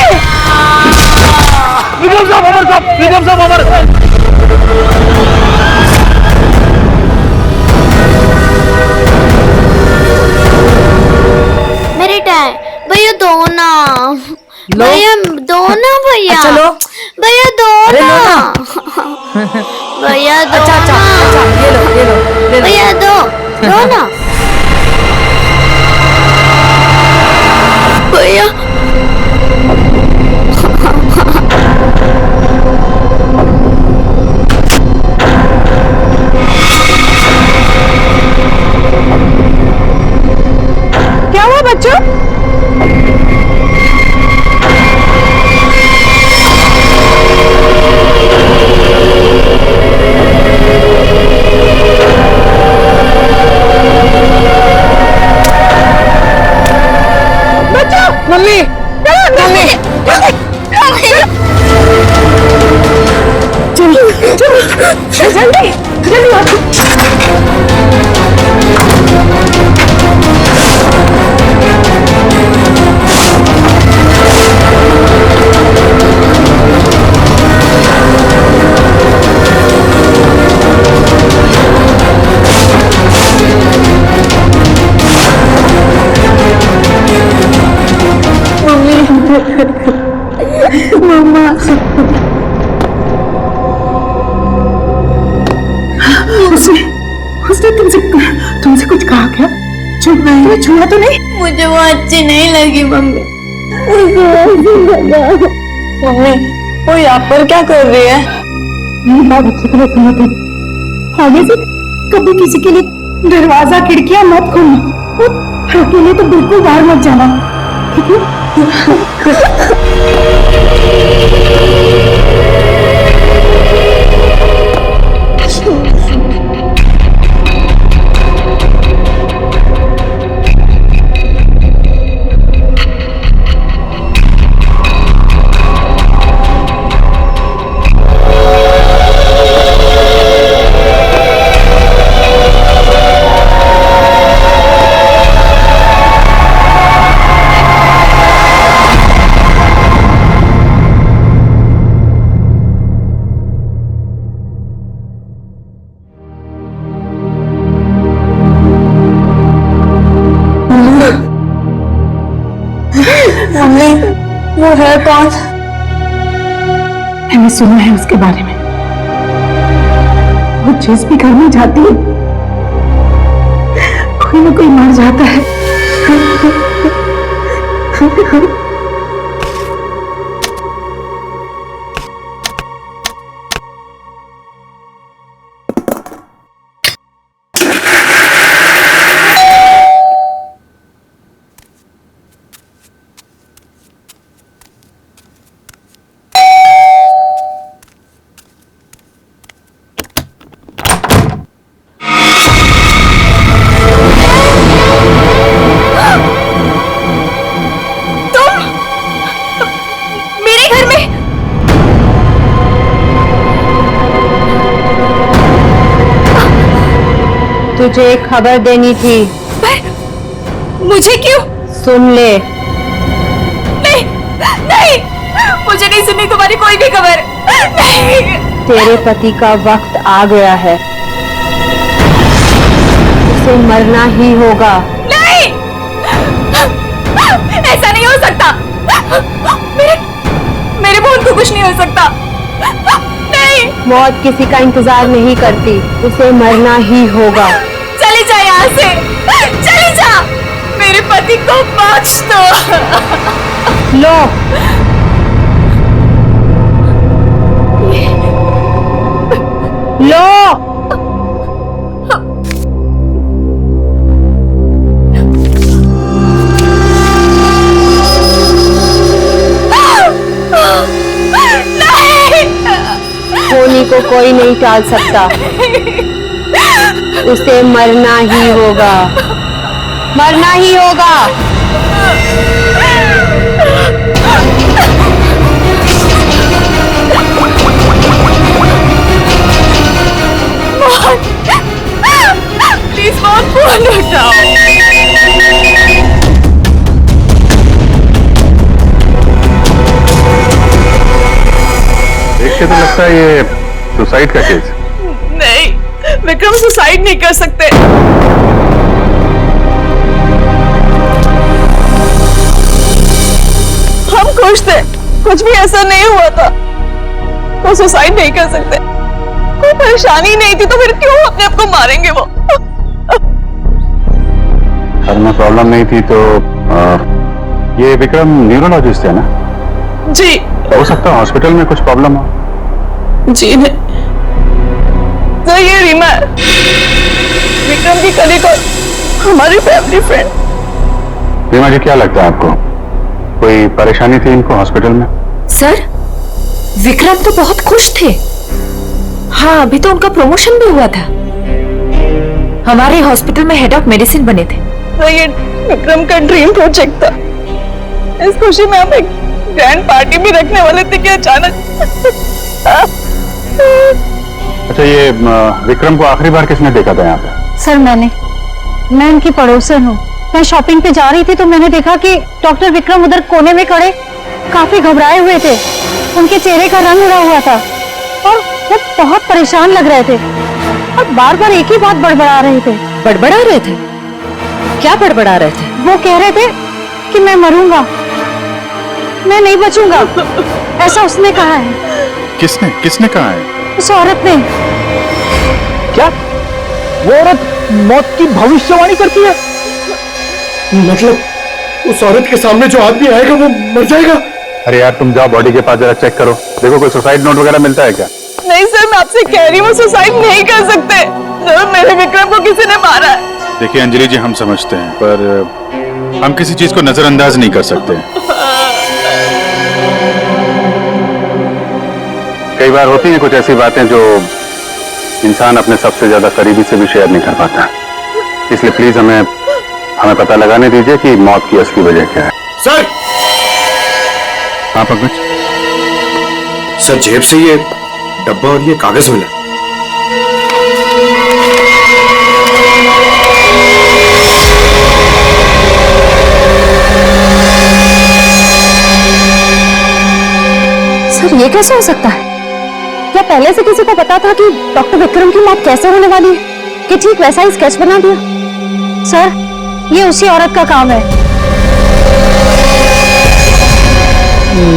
विक्रम साहब अमर साहब, विक्रम साहब अमर। मेरे टाइम भैया दो ना, भैया दो ना, भैया चलो भैया दो ना, भैया दो ना, ये लो भैया दो ना भैया। क्या हुआ बच्चों? मम्मी, मम्मी, जल्दी उसने तुमसे कुछ कहा क्या? चुप नहीं, तुम्हें छुआ तो नहीं? मुझे वो अच्छी नहीं लगी मम्मी। मम्मी वो यहाँ पर क्या कर रही है? मेरी बात अच्छी तरह सुनो तुम। आगे से कभी किसी के लिए दरवाजा खिड़कियां मत खोलना और अकेले तो बिल्कुल बाहर मत जाना, ठीक है? मम्मी वो है कौन? मैंने सुना है उसके बारे में। वो जिस भी घर में जाती है कोई ना कोई मर जाता है। तुझे एक खबर देनी थी। मुझे क्यों? सुन ले। नहीं नहीं, मुझे नहीं सुननी तुम्हारी कोई भी खबर। नहीं। तेरे पति का वक्त आ गया है, उसे मरना ही होगा। नहीं, ऐसा नहीं हो सकता। मेरे मोहन को कुछ नहीं हो सकता। नहीं, मौत किसी का इंतजार नहीं करती, उसे मरना ही होगा। चली जा यहाँ से, चली जा। मेरे पति को बख्श दो। लो, लो। होनी को कोई नहीं टाल सकता, उसे मरना ही होगा, मरना ही होगा। प्लीज मोहन, फोन उठाओ। देख के तो लगता है ये सुसाइड का केस। नहीं, विक्रम सुसाइड नहीं कर सकते। हम खुश थे, कुछ भी ऐसा नहीं हुआ था, वो सुसाइड नहीं कर सकते। कोई परेशानी नहीं थी तो फिर क्यों अपने आप को मारेंगे वो? घर में प्रॉब्लम नहीं थी तो ये विक्रम न्यूरोलॉजिस्ट है ना? जी। हो सकता है हॉस्पिटल में कुछ प्रॉब्लम हो। जी नहीं, तो ये रीमा है, विक्रम की कलीग और हमारी फैमिली फ्रेंड। रीमा जी, क्या लगता है आपको कोई परेशानी थी इनको हॉस्पिटल में? सर, विक्रम तो बहुत खुश थे। हाँ, अभी तो उनका प्रमोशन भी हुआ था, हमारे हॉस्पिटल में हेड ऑफ मेडिसिन बने थे। तो ये विक्रम का ड्रीम प्रोजेक्ट था। इस खुशी में हम एक ग्रैंड पार्टी भी रखने वाले थे कि अचानक। अच्छा, ये विक्रम को आखिरी बार किसने देखा था यहाँ पे? सर, मैं इनकी पड़ोसन हूँ। मैं शॉपिंग पे जा रही थी तो मैंने देखा कि डॉक्टर विक्रम उधर कोने में खड़े काफी घबराए हुए थे। उनके चेहरे का रंग उड़ा हुआ था और वो बहुत परेशान लग रहे थे और बार बार एक ही बात बड़बड़ा रहे थे। बड़बड़ा रहे थे? क्या बड़बड़ा रहे थे? वो कह रहे थे कि मैं मरूंगा, मैं नहीं बचूंगा, ऐसा उसने कहा है। किसने कहा है? उस औरत ने। क्या वो औरत मौत की भविष्यवाणी करती है? मतलब उस औरत के सामने जो आदमी आएगा वो मर जाएगा? अरे यार, तुम जाओ बॉडी के पास जरा चेक करो, देखो कोई सुसाइड नोट वगैरह मिलता है क्या? नहीं सर, मैं आपसे कह रही हूँ, सुसाइड नहीं कर सकते। जरूर मेरे विक्रम को किसी ने मारा है। देखिए अंजलि जी, हम समझते हैं पर हम किसी चीज को नजरअंदाज नहीं कर सकते। कई बार होती हैं कुछ ऐसी बातें जो इंसान अपने सबसे ज्यादा करीबी से भी शेयर नहीं कर पाता, इसलिए प्लीज हमें पता लगाने दीजिए कि मौत की असली वजह क्या है। सर! हाँ पंकज? सर, जेब से ये डब्बा और ये कागज मिला। सर, ये कैसे हो सकता है? क्या पहले से किसी को पता था कि डॉक्टर विक्रम की मौत कैसे होने वाली है कि ठीक वैसा ही स्केच बना दिया? सर, ये उसी औरत का काम है।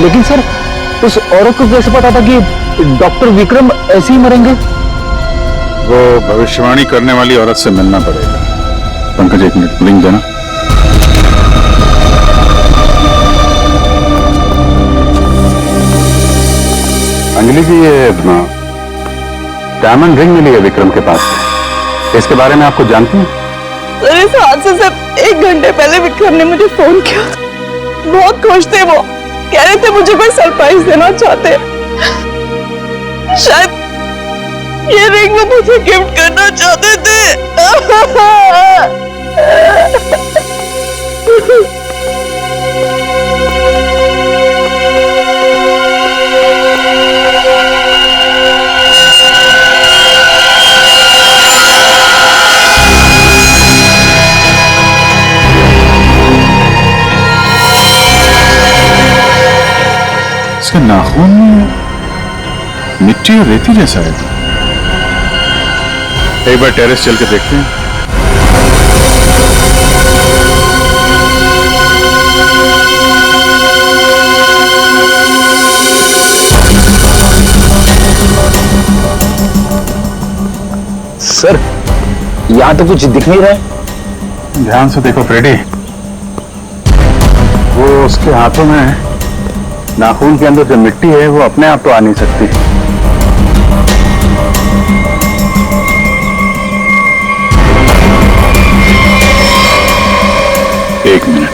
लेकिन सर, उस औरत को कैसे पता था कि डॉक्टर विक्रम ऐसे ही मरेंगे? वो भविष्यवाणी करने वाली औरत से मिलना पड़ेगा। पंकज, एक मिनट, लिंक देना। अंजलि जी, ये डायमंड रिंग मिली है विक्रम के पास से, इसके बारे में आपको जानती हैं? सर, इस हादसे से 1 घंटे पहले विक्रम ने मुझे फोन किया था। बहुत खुश थे वो, कह रहे थे मुझे कोई सरप्राइज देना चाहते। शायद ये रिंग वो मुझे गिफ्ट करना चाहते थे। इसके नाखून में मिट्टी और रेती जैसा है। एक बार टेरेस चल के देखते हैं। सर, यहां तो कुछ दिख नहीं रहा है। ध्यान से देखो फ्रेडी, वो उसके हाथों में नाखून के अंदर जो मिट्टी है वो अपने आप तो आ नहीं सकती। एक मिनट,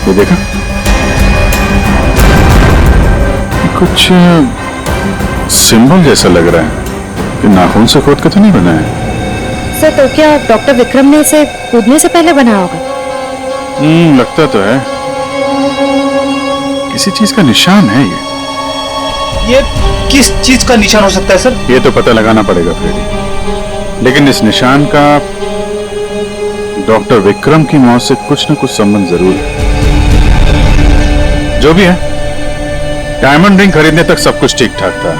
ये देखा, कुछ सिंबल जैसा लग रहा है कि नाखून से खोद के तो नहीं बना है। सर, तो क्या डॉक्टर विक्रम ने इसे कूदने से पहले बनाया होगा? लगता तो है, किसी चीज का निशान है ये किस चीज का निशान हो सकता है सर? ये तो पता लगाना पड़ेगा फ्रेडी, लेकिन इस निशान का डॉक्टर विक्रम की मौत से कुछ न कुछ संबंध जरूर है। जो भी है, डायमंड रिंग खरीदने तक सब कुछ ठीक ठाक था।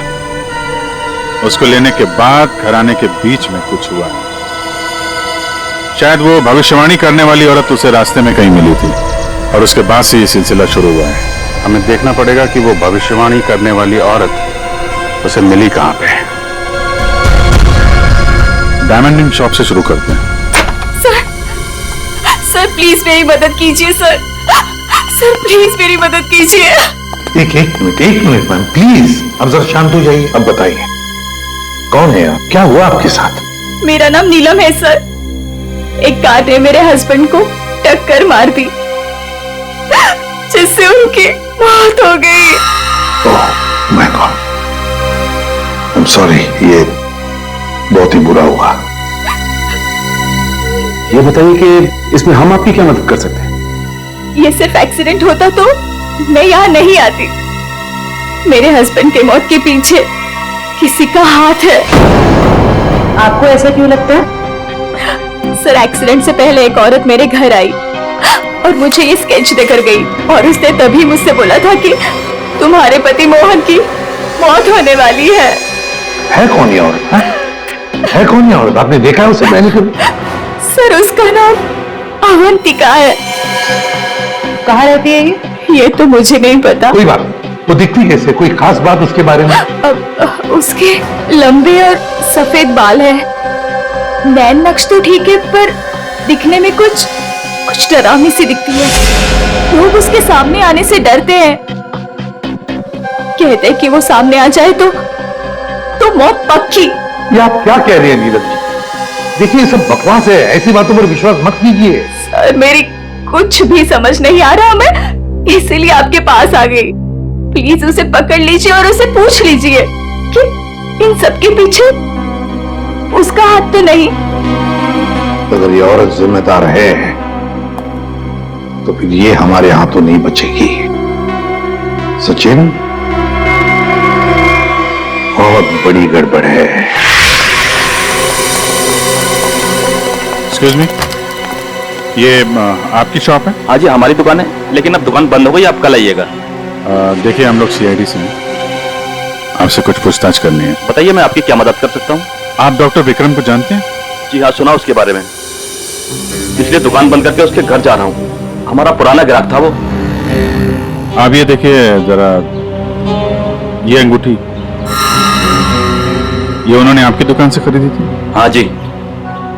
उसको लेने के बाद घराने के बीच में कुछ हुआ। शायद वो भविष्यवाणी करने वाली औरत उसे रास्ते में कहीं मिली थी और उसके बाद से ये सिलसिला शुरू हुआ है। हमें देखना पड़ेगा कि वो भविष्यवाणी करने वाली औरत उसे मिली कहां पे। डायमंड रिंग शॉप से शुरू करते हैं। सर प्लीज मेरी मदद कीजिए। सर प्लीज मेरी मदद कीजिए। एक मिनट मैम, प्लीज अब जरा शांत हो जाइए। अब बताइए, कौन है आप, क्या हुआ आपके साथ? मेरा नाम नीलम है सर। एक कार ने मेरे हस्बैंड को टक्कर मार दी, जिससे उनकी मौत हो गई। Oh my God, I am sorry, ये बहुत ही बुरा हुआ। ये बताइए कि इसमें हम आपकी क्या मदद कर सकते हैं? ये सिर्फ एक्सीडेंट होता तो मैं यहाँ नहीं आती। मेरे हस्बैंड के मौत के पीछे किसी का हाथ है। आपको ऐसा क्यों लगता है? सर, एक्सीडेंट से पहले एक औरत मेरे घर आई और मुझे ये स्केच देकर गई और उसने तभी मुझसे बोला था कि तुम्हारे पति मोहन की मौत होने वाली है। है कौन ये औरत? है कौन ये औरत? आपने देखा है उसे? मैंने कभी। सर, उसका नाम अवंतिका है। कहाँ रहती है ये तो मुझे नहीं पता। कोई बात नहीं, वो दिखती कैसे? कोई खास बात उसके बारे में? उसके लंबे और सफेद बाल है। नैन नक्श तो ठीक है, पर दिखने में कुछ डरावनी सी दिखती है। लोग उसके सामने आने से डरते हैं, कहते हैं कि वो सामने आ जाए तो मौत पक्की। ये आप क्या कह रहे हैं नीलम जी? देखिए, सब बकवास है, ऐसी बातों पर विश्वास मत कीजिए। सर, मेरी कुछ भी समझ नहीं आ रहा, मैं इसीलिए आपके पास आ गई। प्लीज उसे पकड़ लीजिए और उसे पूछ लीजिए कि इन सब के पीछे उसका हाथ तो नहीं। अगर ये औरत जिम्मेदार है तो फिर ये हमारे हाथों नहीं बचेगी। सचिन, बहुत बड़ी गड़बड़ है। एक्सक्यूज मी, ये आपकी शॉप है? हाँ जी, हमारी दुकान है, लेकिन अब दुकान बंद हो गई, आप कल आइएगा। देखिए, हम लोग सीआईडी से हैं, आपसे कुछ पूछताछ करनी है। बताइए, मैं आपकी क्या मदद कर सकता हूँ? आप डॉक्टर विक्रम को जानते हैं? जी हाँ, सुना उसके बारे में, इसलिए दुकान बंद करके उसके घर जा रहा हूँ। हमारा पुराना ग्राहक था वो। आप ये देखिए जरा, ये अंगूठी, ये उन्होंने आपकी दुकान से खरीदी थी? हाँ जी,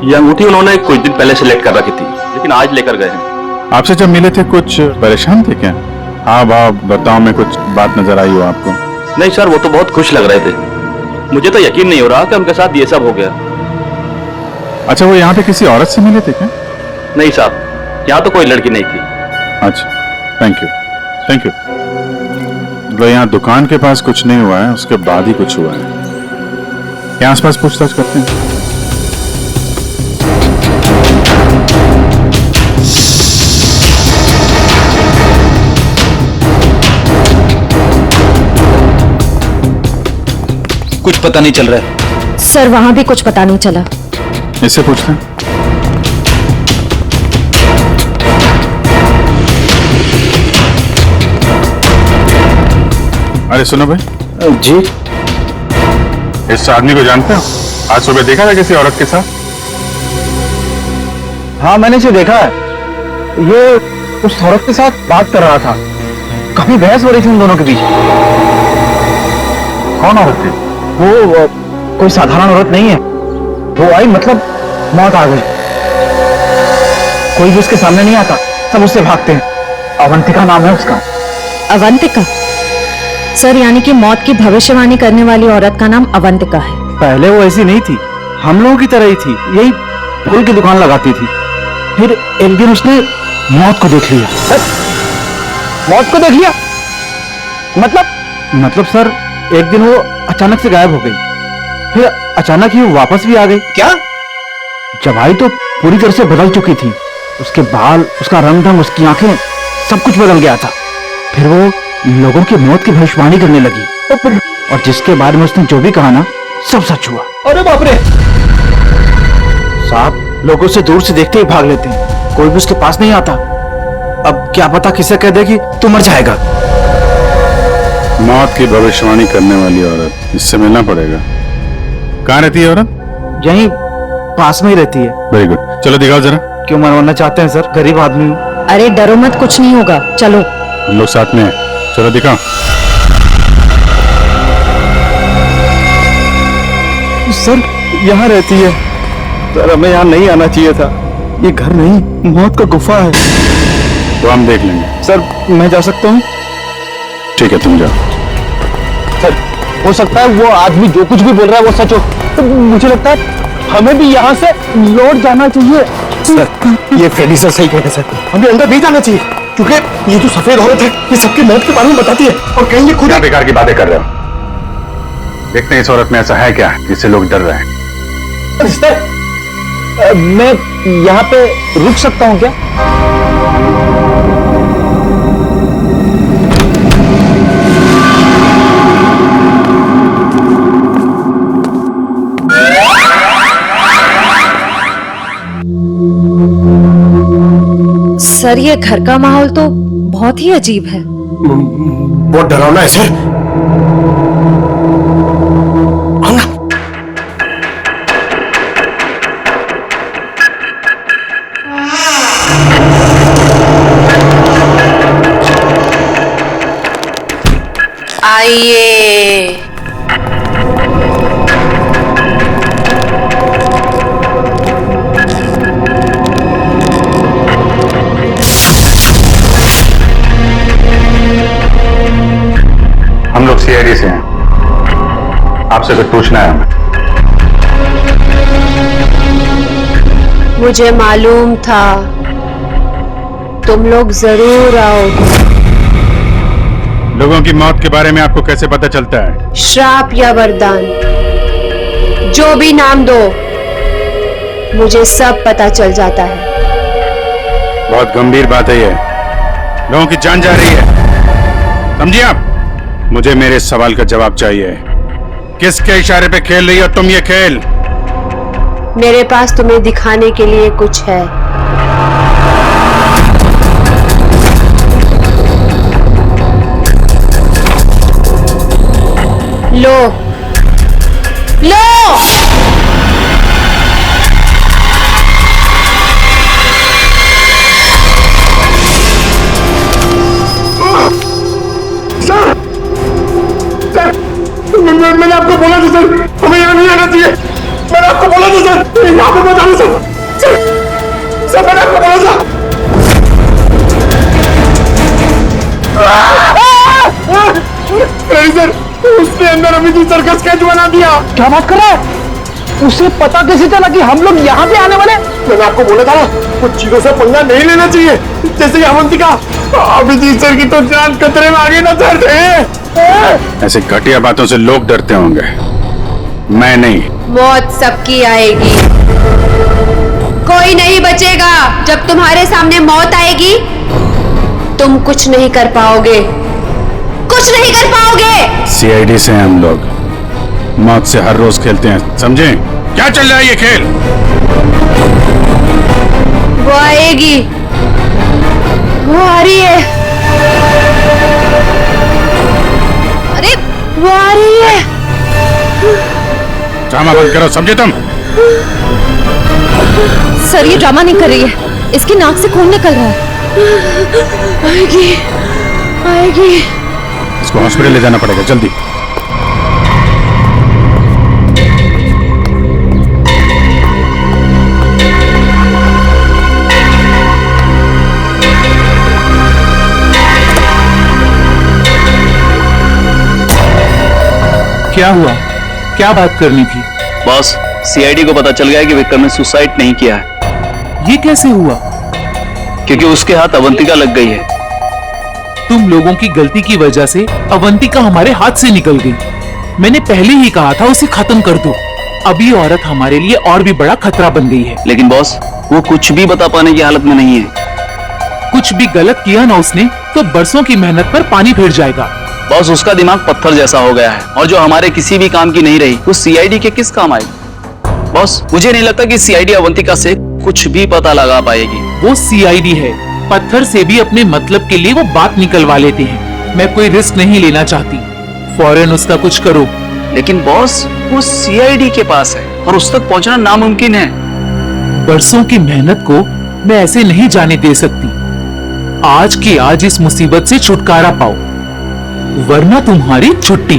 ये अंगूठी उन्होंने कुछ दिन पहले सेलेक्ट कर रखी थी, लेकिन आज लेकर गए हैं। आपसे जब मिले थे कुछ परेशान थे क्या? हाँ भाव बर्ताव में कुछ बात नजर आई हो आपको? नहीं सर, वो तो बहुत खुश लग रहे थे। मुझे तो यकीन नहीं हो रहा कि उनके साथ ये सब हो गया। अच्छा, वो यहाँ पे किसी औरत से मिले थे क्या? नहीं साहब, यहाँ तो कोई लड़की नहीं थी। अच्छा, थैंक यू थैंक यू। मतलब यहाँ दुकान के पास कुछ नहीं हुआ है, उसके बाद ही कुछ हुआ है। यहाँ आसपास पूछताछ करते हैं। कुछ पता नहीं चल रहा है सर, वहां भी कुछ पता नहीं चला। इससे पूछते हैं। अरे सुनो भाई। जी। इस आदमी को जानते हो? आज सुबह देखा था किसी औरत के साथ? हाँ, मैंने इसे देखा है। ये उस औरत के साथ बात कर रहा था। काफी बहस हो रही थी उन दोनों के बीच। कौन औरत थी? वो कोई साधारण औरत नहीं है। वो आई मतलब मौत आ गई। कोई भी उसके सामने नहीं आता, सब उससे भागते हैं। अवंतिका नाम है उसका। अवंतिका? सर, यानी कि मौत की भविष्यवाणी करने वाली औरत का नाम अवंतिका है। पहले वो ऐसी नहीं थी, हम लोगों की तरह ही थी। यही फूल की दुकान लगाती थी। फिर एक दिन उसने मौत को देख लिया। मौत को देख लिया? मतलब सर, एक दिन वो अचानक से गायब हो गई। फिर अचानक ही वो वापस भी आ गई। क्या? जब आई तो पूरी तरह से बदल चुकी थी। उसके बाल, उसका रंग ढंग, उसकी आंखें, सब कुछ बदल गया था। फिर वो लोगों की मौत की भविष्यवाणी करने लगी। और जिसके बारे में उसने जो भी कहा ना, सब सच हुआ। अरे बाप रे! साहब, लोगों से दूर से देखते ही भाग लेते हैं। कोई भी उसके पास नहीं आता। अब क्या पता किसे कह दे कि तू मर जाएगा। मौत की भविष्यवाणी करने वाली औरत, इससे मिलना पड़ेगा। कहाँ रहती है औरत? यहीं पास में ही रहती है। वेरी गुड, चलो दिखाओ जरा। क्यों मरवाना चाहते हैं सर? गरीब आदमी हूँ। अरे डरो मत, कुछ नहीं होगा, चलो। हम लोग साथ में हैं, चलो दिखाओ। सर, यहाँ रहती है। सर, हमें यहाँ नहीं आना चाहिए था। ये घर नहीं, मौत का गुफा है। तो हम देख लेंगे। सर, मैं जा सकता हूँ? ठीक है, तुम जाओ। सर, हो सकता है वो आदमी जो कुछ भी बोल रहा है वो सच हो। तो मुझे लगता है हमें भी यहाँ से लौट जाना चाहिए। सर, ये फ्रेडी सर सही कहते हैं सर। हमें अंदर नहीं जाना चाहिए, क्योंकि ये जो सफेद औरत है, ये सबकी मौत के बारे में बताती है। और कहीं ये खुद क्या बेकार की बातें कर रहे हो? देखते हैं इस औरत में ऐसा है क्या जिससे लोग डर रहे हैं। सर, मैं यहाँ पे रुक सकता हूँ क्या? सर, ये घर का माहौल तो बहुत ही अजीब है। बहुत डरावना है सर। आइए। हम लोग सीआईडी से हैं, आपसे कुछ पूछना है हमें। मुझे मालूम था तुम लोग जरूर आओगे। लोगों की मौत के बारे में आपको कैसे पता चलता है? श्राप या वरदान, जो भी नाम दो, मुझे सब पता चल जाता है। बहुत गंभीर बात है ये। लोगों की जान जा रही है, समझिए आप? मुझे मेरे सवाल का जवाब चाहिए। किसके इशारे पे खेल रही हो तुम ये खेल? मेरे पास तुम्हें दिखाने के लिए कुछ है। लो लो। मैंने आपको बोला था सर, हमें यहाँ नहीं आना सर, उसने अंदर अभी जी सर्कस स्केच बना दिया। क्या बात कर रहा है? उसे पता कैसे चला कि हम लोग यहाँ पे आने वाले? मैंने आपको बोला था ना, कुछ चीजों से पंगा नहीं लेना चाहिए, जैसे कि अवंतिका। अभिजीत सर की तो जान खतरे में आगे ना सर। ऐसे घटिया बातों से लोग डरते होंगे, मैं नहीं। मौत सबकी आएगी, कोई नहीं बचेगा। जब तुम्हारे सामने मौत आएगी तुम कुछ नहीं कर पाओगे, कुछ नहीं कर पाओगे। सीआईडी से हम लोग मौत से हर रोज खेलते हैं, समझे? क्या चल रहा है ये खेल? वो आएगी, वो आ रही है। अरे वो आ रही है। ड्रामा बंद करो, समझे तुम? सर ये ड्रामा नहीं कर रही है, इसकी नाक से खून निकल रहा है। आएगी, आएगी। इसको हॉस्पिटल ले जाना पड़ेगा, जल्दी। क्या हुआ? क्या बात करनी थी? बॉस, सीआईडी को पता चल गया कि विक्रम ने सुसाइड नहीं किया है। ये कैसे हुआ? क्योंकि उसके हाथ अवंतिका लग गई है। तुम लोगों की गलती की वजह से अवंतिका हमारे हाथ से निकल गई। मैंने पहले ही कहा था उसे खत्म कर दो। अभी औरत हमारे लिए और भी बड़ा खतरा बन गई है। लेकिन बॉस, वो कुछ भी बता पाने की हालत में नहीं है। कुछ भी गलत किया ना उसने तो बरसों की मेहनत पर पानी फिर जाएगा। बॉस, उसका दिमाग पत्थर जैसा हो गया है, और जो हमारे किसी भी काम की नहीं रही वो सीआईडी के किस काम आएगी? बॉस, मुझे नहीं लगता कि सीआईडी अवंतिका से कुछ भी पता लगा पाएगी। वो सीआईडी है, पत्थर से भी अपने मतलब के लिए वो बात निकलवा लेते हैं। मैं कोई रिस्क नहीं लेना चाहती, फौरन उसका कुछ करो। लेकिन बॉस, वो सीआईडी के पास है और उस तक पहुंचना नामुमकिन है। बरसों की मेहनत को मैं ऐसे नहीं जाने दे सकती। आज की आज इस मुसीबत से छुटकारा पाओ, वरना तुम्हारी छुट्टी।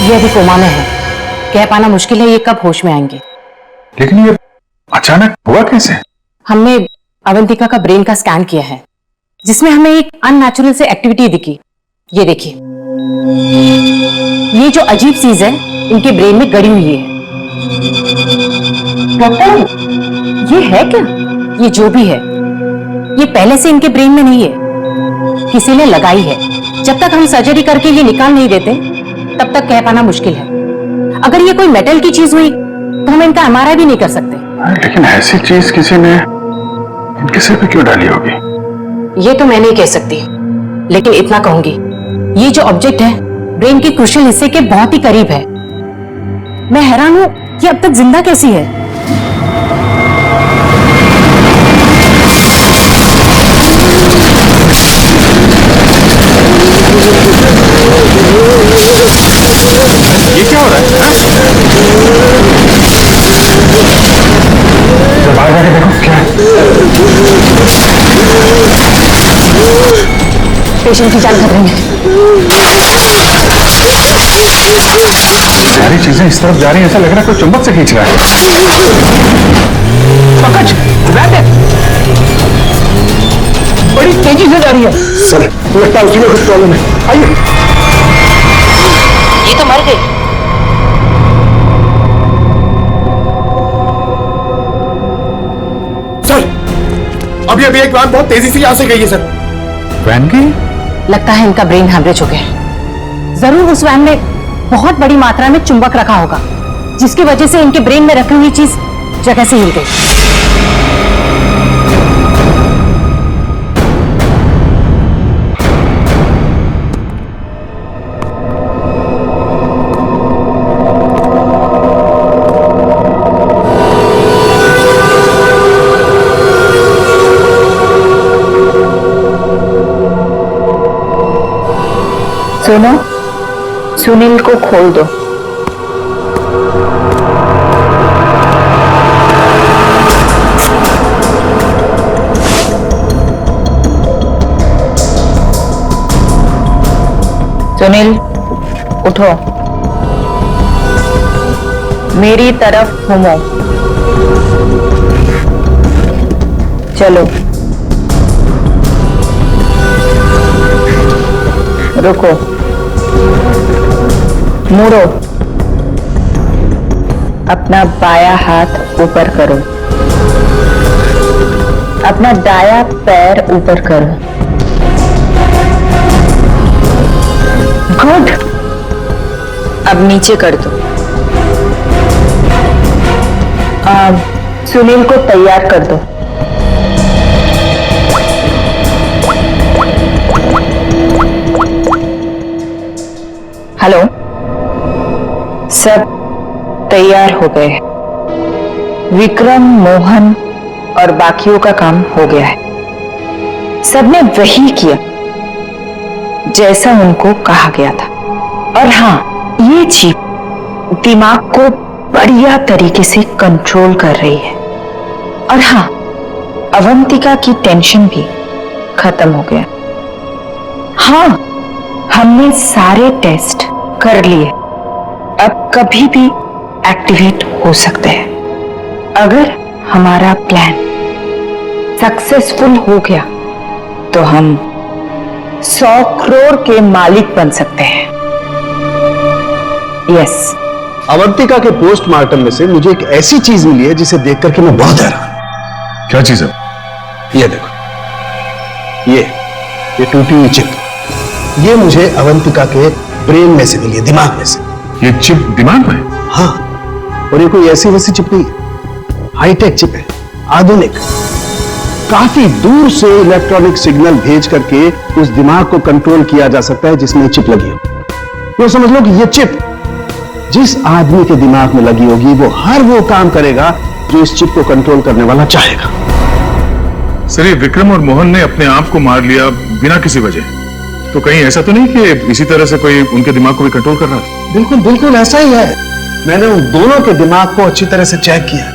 ये अभी कोमा में है, कह पाना मुश्किल है ये कब होश में आएंगे। लेकिन ये अचानक हुआ कैसे? हमने अवंतिका का ब्रेन का स्कैन किया है, जिसमें हमें एक अननेचुरल से एक्टिविटी दिखी। ये देखिए, ये जो अजीब चीज है इनके ब्रेन में गड़ी हुई है। डॉक्टर, ये है क्या? ये जो भी है ये पहले से इनके ब्रेन में नहीं है, किसी ने लगाई है। जब तक हम सर्जरी करके ये निकाल नहीं देते तब तक कह पाना मुश्किल है। अगर ये कोई मेटल की चीज हुई तो हम इनका एमआरआई भी नहीं कर सकते। लेकिन ऐसी चीज किसी ने इनके सिर पे क्यों डाली होगी? ये तो मैं नहीं कह सकती, लेकिन इतना कहूंगी, ये जो ऑब्जेक्ट है ब्रेन के क्रूशियल हिस्से के बहुत ही करीब है। मैं हैरान हूं ये अब तक जिंदा कैसी है। ये क्या हो रहा है? जब आगे जाके देखो क्या है। पेशेंट की जान खतरे में। सारी चीजें इस तरफ जा रही है, ऐसा लग रहा है कोई चुंबक से खींच रहा है। पकड़, बड़ी तेजी से जा रही है। सर, लगता है उसी में कुछ प्रॉब्लम है। आइए। ये तो मर गई। सर, अभी एक वैन बहुत तेजी से यहाँ से गई है सर। वैन की? लगता है इनका ब्रेन हैमरेज हो गया है। जरूर उस वैन में बहुत बड़ी मात्रा में चुंबक रखा होगा, जिसकी वजह से इनके ब्रेन में रखी हुई चीज जगह से हिल गई। सुनो, सुनील को खोल दो। सुनील, उठो, मेरी तरफ घूमो। चलो। रुको, मुड़ो, अपना बायां हाथ ऊपर करो, अपना दायां पैर ऊपर करो। गुड, अब नीचे कर दो। अब सुनील को तैयार कर दो। हेलो, सब तैयार हो गए। विक्रम, मोहन और बाकियों का काम हो गया है। सबने वही किया जैसा उनको कहा गया था। और हाँ, ये चिप दिमाग को बढ़िया तरीके से कंट्रोल कर रही है। और हाँ, अवंतिका की टेंशन भी खत्म हो गया। हाँ, हमने सारे टेस्ट कर लिए, अब कभी भी एक्टिवेट हो सकते हैं। अगर हमारा प्लान सक्सेसफुल हो गया तो हम 100 करोड़ के मालिक बन सकते हैं। यस। अवंतिका के पोस्टमार्टम में से मुझे एक ऐसी चीज मिली है जिसे देख करके मैं बहुत हैरान। क्या चीज है? ये देखो, ये टूटी हुई चिप, ये मुझे अवंतिका के ब्रेन में से मिली है, दिमाग में से। ये चिप दिमाग में? हाँ, और ये कोई ऐसी वैसी चिप नहीं है, हाईटेक चिप है, आधुनिक। काफी दूर से इलेक्ट्रॉनिक सिग्नल भेज करके उस दिमाग को कंट्रोल किया जा सकता है जिसमें चिप लगी हो। तो समझ लो कि ये चिप जिस आदमी के दिमाग में लगी होगी वो हर वो काम करेगा जो इस चिप को कंट्रोल करने वाला चाहेगा। सर, ये विक्रम और मोहन ने अपने आप को मार लिया बिना किसी वजह, तो कहीं ऐसा तो नहीं कि इसी तरह से कोई उनके दिमाग को भी कंट्रोल कर रहा है? बिल्कुल बिल्कुल ऐसा ही है। मैंने उन दोनों के दिमाग को अच्छी तरह से चेक किया।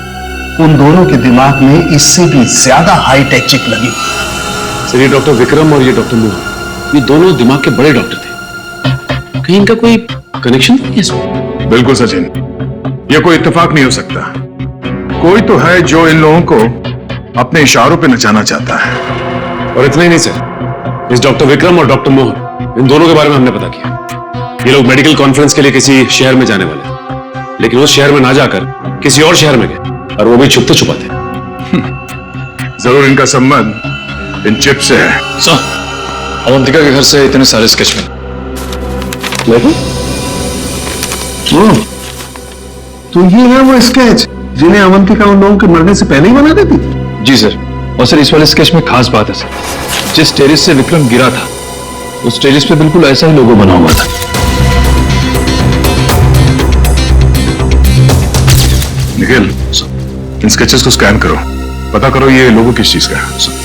उन दोनों के दिमाग में इससे भी ज्यादा हाईटेक चिप लगी हुई। सर, ये डॉक्टर विक्रम और ये डॉक्टर मोहन, ये दोनों दिमाग के बड़े डॉक्टर थे। कहीं इनका कोई कनेक्शन नहीं है इसमें? बिल्कुल सचिन, ये कोई इत्तेफाक नहीं हो सकता। कोई तो है जो इन लोगों को अपने इशारों पे नचाना चाहता है। और इतना ही नहीं सर, इस डॉक्टर विक्रम और डॉक्टर मोहन, इन दोनों के बारे में हमने पता किया। ये लोग मेडिकल कॉन्फ्रेंस के लिए किसी शहर में जाने वाले, लेकिन उस शहर में ना जाकर किसी और शहर में गए, और वो भी छुपते छुपाते। जरूर इनका संबंध इन चिप से है। सर, अवंतिका के घर से इतने सारे स्केच मिले। तो ये है वो स्केच जिन्हें अवंतिका उन लोगों के मरने से पहले ही बना देती थी? जी सर। और सर, इस वाले स्केच में खास बात है सर, जिस टेरिस से विक्रम गिरा था उस टेरिस पे बिल्कुल ऐसा ही लोगो बना हुआ था। निखिल, इन स्केचेस को स्कैन करो, पता करो ये लोगो किस चीज का है।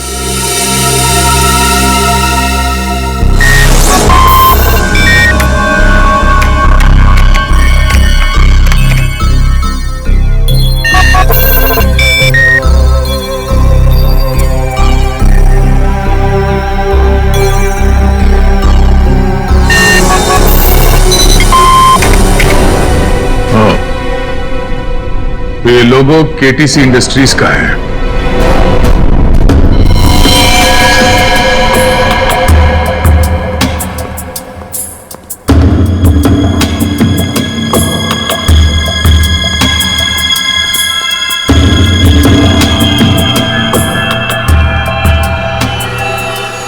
ये लोगो केटीसी इंडस्ट्रीज का है।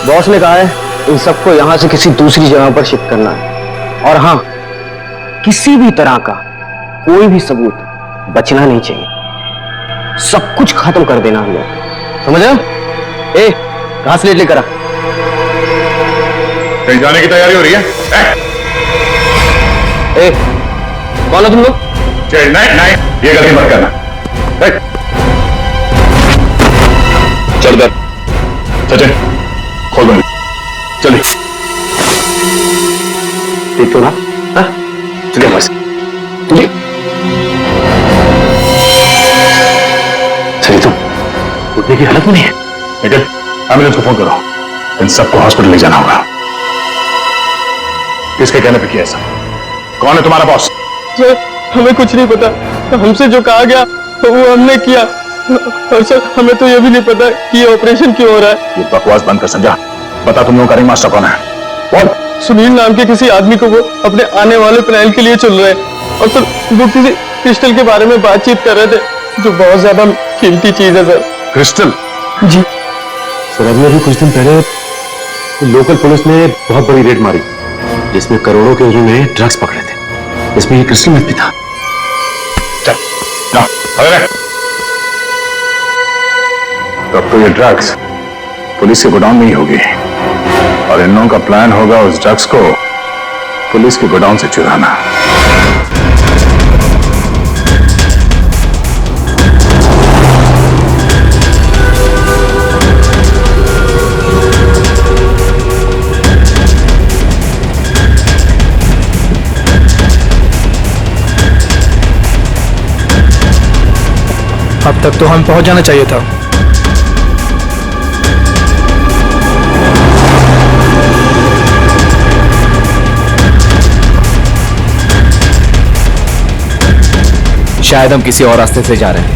बॉस ने कहा है इन सबको यहां से किसी दूसरी जगह पर शिफ्ट करना है। और हां, किसी भी तरह का कोई भी सबूत बचना नहीं चाहिए। सब कुछ खत्म कर देना हम लोग, समझ रहे हो? ए, घास लेट लेकर आ। कहीं जाने की तैयारी हो रही है? ए, कौन हो तुम लोग? नहीं, ये गलती मत करना। चल दर, सचिन खोल बंद, चलिए। ठीक हो ना? चलिए बस, चलिए। सही तुम उठने की हालत में नहीं है। निखिल, एम्बुलेंस को फोन करो, इन सबको हॉस्पिटल ले जाना होगा। किसके कहने पे किया ऐसा? कौन है तुम्हारा बॉस? सर, हमें कुछ नहीं पता। हमसे जो कहा गया वो हमने किया। और सर, हमें तो ये भी नहीं पता कि ये ऑपरेशन क्यों हो रहा है। ये बकवास बंद कर, समझा? बता तुम लोगों का रिंग मास्टर कौन है? बोल। सुनील नाम के किसी आदमी को वो अपने आने वाले प्लान के लिए चुन रहे हैं और सर वो किसी क्रिस्टल के बारे में बातचीत कर रहे थे जो बहुत ज्यादा कीमती चीज है सर। क्रिस्टल? जी सर अभी कुछ दिन पहले लोकल पुलिस ने बहुत बड़ी रेड मारी जिसमें करोड़ों के उन्होंने ड्रग्स पकड़े थे, इसमें ये क्रिस्टल मेथ भी था। तब तो ये ड्रग्स पुलिस के गोडाउन में ही होगी और इन लोगों का प्लान होगा उस ड्रग्स को पुलिस के गोडाउन से चुराना। अब तक तो हम पहुंच जाना चाहिए था। शायद हम किसी और रास्ते से जा रहे हैं।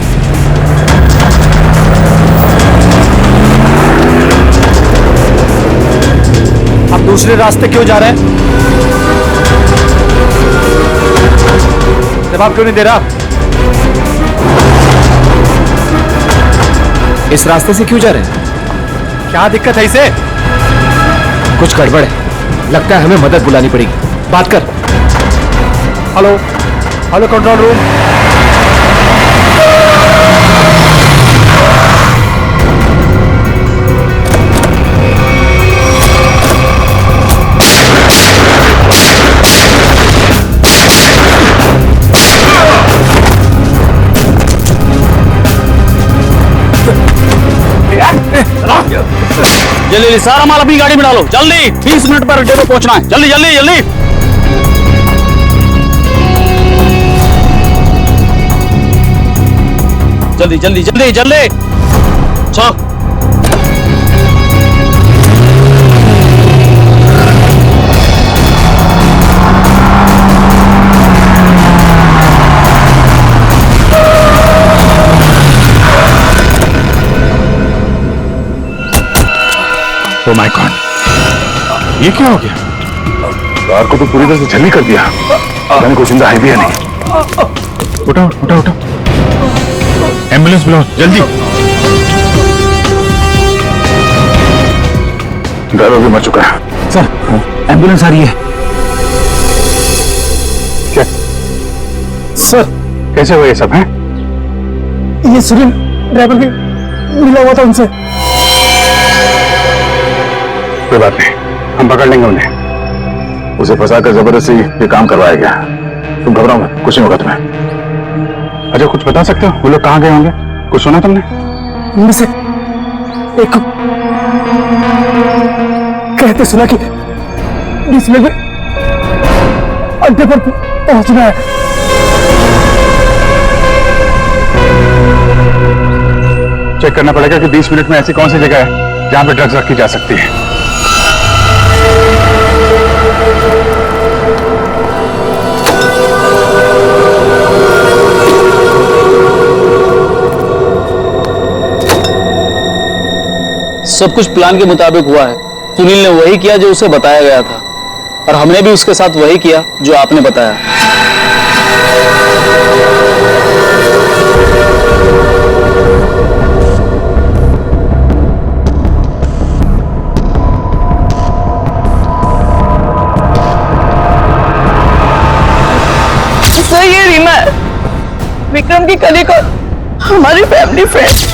हम दूसरे रास्ते क्यों जा रहे हैं? जवाब क्यों नहीं दे रहा? इस रास्ते से क्यों जा रहे हैं? क्या दिक्कत है इसे? कुछ गड़बड़ है, लगता है हमें मदद बुलानी पड़ेगी। बात कर। Hello hello control room. जल्दी सारा माल अपनी गाड़ी में डालो, जल्दी 20 मिनट पर अड्डे पे पहुंचना है। जल्दी जल्दी जल्दी। जल्दी जल्दी जल्दी जल्दी चल। Oh my God! ये क्या हो गया? कार को तो पूरी तरह से छलनी कर दिया। मैंने कोई जिंदा है भी है नहीं। उठाओ उठाओ उठाओ, एम्बुलेंस बुलाओ जल्दी। ड्राइवर भी मर चुका है। सर एम्बुलेंस आ रही है। क्या सर कैसे हुआ ये सब है? ये सुनील ड्राइवर भी मिला हुआ था उनसे। कोई बात नहीं, हम पकड़ लेंगे उन्हें। उसे फंसाकर जबरदस्ती ये काम करवाया गया। तुम घबराओ मत, कुछ नहीं होगा तुम्हें। अच्छा कुछ बता सकते हो वो लोग कहाँ गए होंगे? कुछ सुना तुमने? उनमें से एक कहते सुना कि 20 मिनट में अड्डे पर पहुंचना है। चेक करना पड़ेगा कि 20 मिनट में ऐसी कौन सी जगह है जहां पे ड्रग्स रखी जा सकती है। सब कुछ प्लान के मुताबिक हुआ है। सुनील ने वही किया जो उसे बताया गया था और हमने भी उसके साथ वही किया जो आपने बताया। सर ये रीमा है, विक्रम की कलीग और हमारी फैमिली फ्रेंड।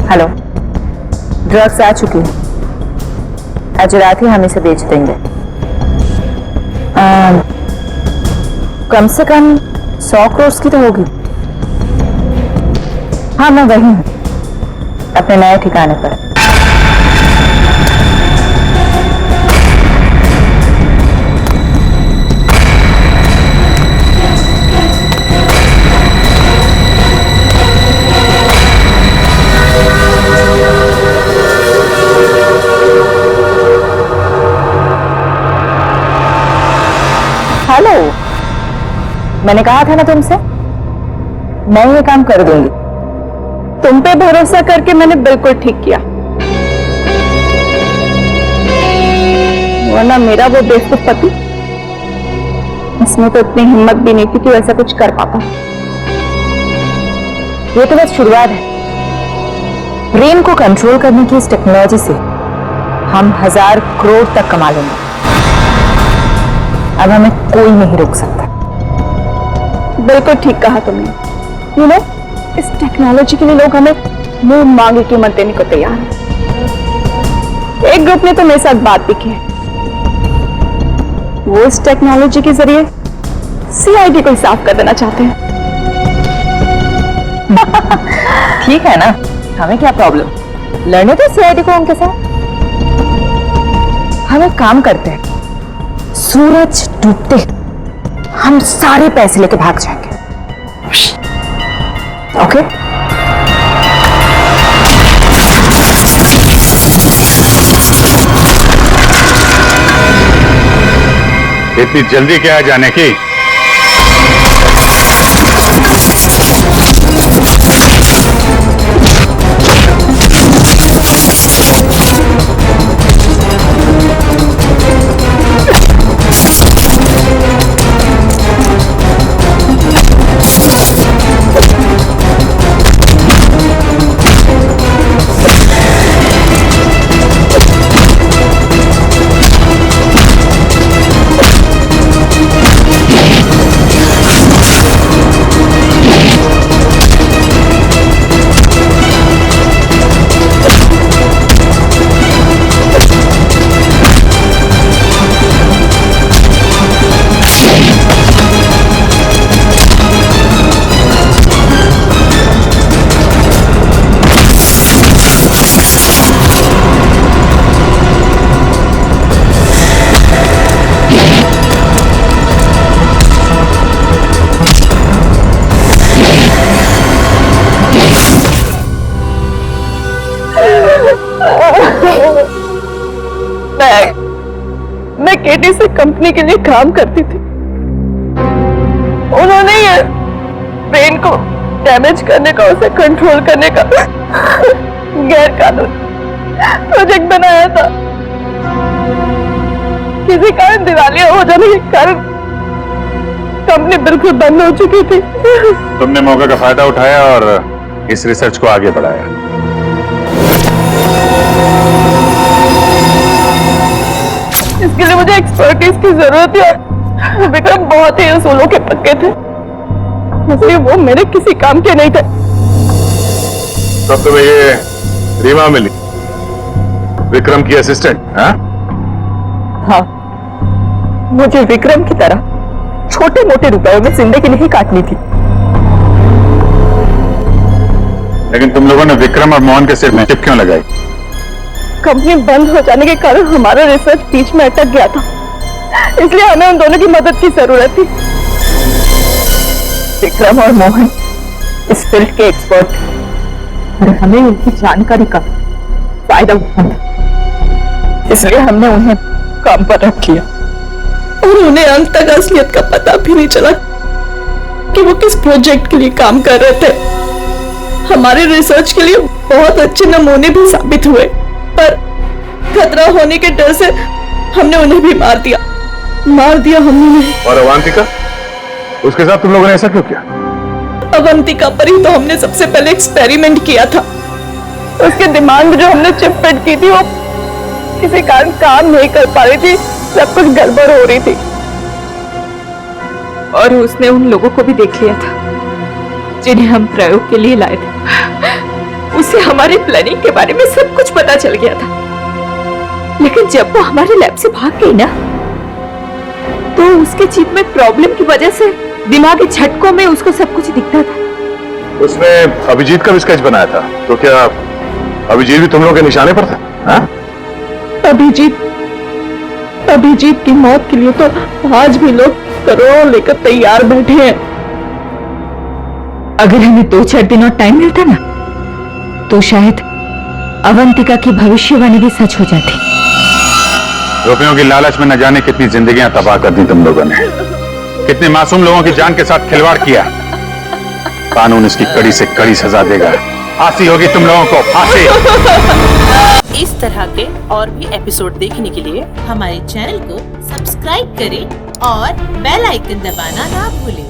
हेलो, ड्रग्स आ चुकी है। आज रात ही हम इसे बेच देंगे। कम से कम 100 करोड़ की तो होगी। हाँ मैं वही हूँ, अपने नए ठिकाने पर। मैंने कहा था ना तुमसे, मैं ये काम कर दूंगी। तुम पे भरोसा करके मैंने बिल्कुल ठीक किया, वरना मेरा वो बेवकूफ पति, इसमें तो इतनी हिम्मत भी नहीं थी कि वैसा कुछ कर पाता। ये तो बस शुरुआत है। ब्रेन को कंट्रोल करने की इस टेक्नोलॉजी से हम 1000 करोड़ तक कमा लेंगे। अब हमें कोई नहीं रोक सकता। बिल्कुल ठीक कहा तुमने। यू नो, इस टेक्नोलॉजी के लिए लोग हमें मुंह मांगे कीमत देने को तैयार है। एक ग्रुप ने तो मेरे साथ बात भी की है, वो इस टेक्नोलॉजी के जरिए सीआईडी को साफ कर देना चाहते हैं। ठीक है ना, हमें क्या प्रॉब्लम, लड़ने तो सीआईडी को उनके साथ। हम एक काम करते हैं, सूरज डूबते हम सारे पैसे लेके भाग जाएंगे। ओके? इतनी जल्दी क्या जाने की? मैं केटी से कंपनी के लिए काम करती थी। उन्होंने ये ब्रेन को डैमेज करने का, उसे कंट्रोल करने का गैर कानूनी प्रोजेक्ट बनाया था। किसी कारण दिवालिया हो जाने के कारण कंपनी बिल्कुल बंद हो चुकी थी। तुमने मौके का फायदा उठाया और इस रिसर्च को आगे बढ़ाया। इसके लिए मुझे एक्सपर्टीज की जरूरत है। विक्रम बहुत ही उसूलों के पक्के थे, इसलिए वो मेरे किसी काम के नहीं थे। तब तुम्हें ये रीमा मिली, विक्रम की असिस्टेंट? हाँ, मुझे विक्रम की तरह छोटे मोटे रुपयों में जिंदगी नहीं काटनी थी। लेकिन तुम लोगों ने विक्रम और मोहन के सिर में टिप क्यों लगाई? कंपनी बंद हो जाने के कारण हमारा रिसर्च बीच में अटक गया था, इसलिए हमें उन दोनों की मदद की जरूरत थी। विक्रम और मोहन इस फील्ड के एक्सपर्ट थे और हमें उनकी जानकारी का फायदा उठाना था, इसलिए हमने उन्हें काम पर रख लिया। और उन्हें अंत तक असलियत का पता भी नहीं चला कि वो किस प्रोजेक्ट के लिए काम कर रहे थे। हमारे रिसर्च के लिए बहुत अच्छे नमूने भी साबित हुए, पर खतरा होने के डर से हमने उन्हें भी मार दिया हमने। और अवंतिका, उसके साथ तुम लोगों ने ऐसा क्यों किया? अवंतिका पर ही तो हमने सबसे पहले एक्सपेरिमेंट किया था। उसके दिमाग में जो हमने चिप फिट की थी वो किसी कारण काम नहीं कर पा रही थी, सब कुछ गड़बड़ हो रही थी। और उसने उन लोगों को भी देख लिया था जिन्हें हम प्रयोग के लिए लाए थे। उसे हमारे प्लानिंग के बारे में सब कुछ पता चल गया था, लेकिन जब वो हमारे लैब से भाग गई ना, तो उसके चिप में प्रॉब्लम की वजह से दिमागी झटकों में उसको सब कुछ दिखता था। उसने अभिजीत का भी स्केच बनाया था, तो क्या अभिजीत भी तुम लोगों के निशाने पर था? हाँ? अभिजीत की मौत के लिए तो आज भी लोग करोड़ों लेकर तैयार बैठे हैं। अगर हमें 2-4 दिन और टाइम मिलता ना, तो शायद अवंतिका की भविष्यवाणी भी सच हो जाती। रुपयों की लालच में न जाने कितनी जिंदगियां तबाह कर दी तुम लोगों ने। कितने मासूम लोगों की जान के साथ खिलवाड़ किया। कानून इसकी कड़ी से कड़ी सजा देगा। फांसी होगी तुम लोगों को, फांसी। इस तरह के और भी एपिसोड देखने के लिए हमारे चैनल को सब्सक्राइब करें और बेल आइकन दबाना ना भूलें।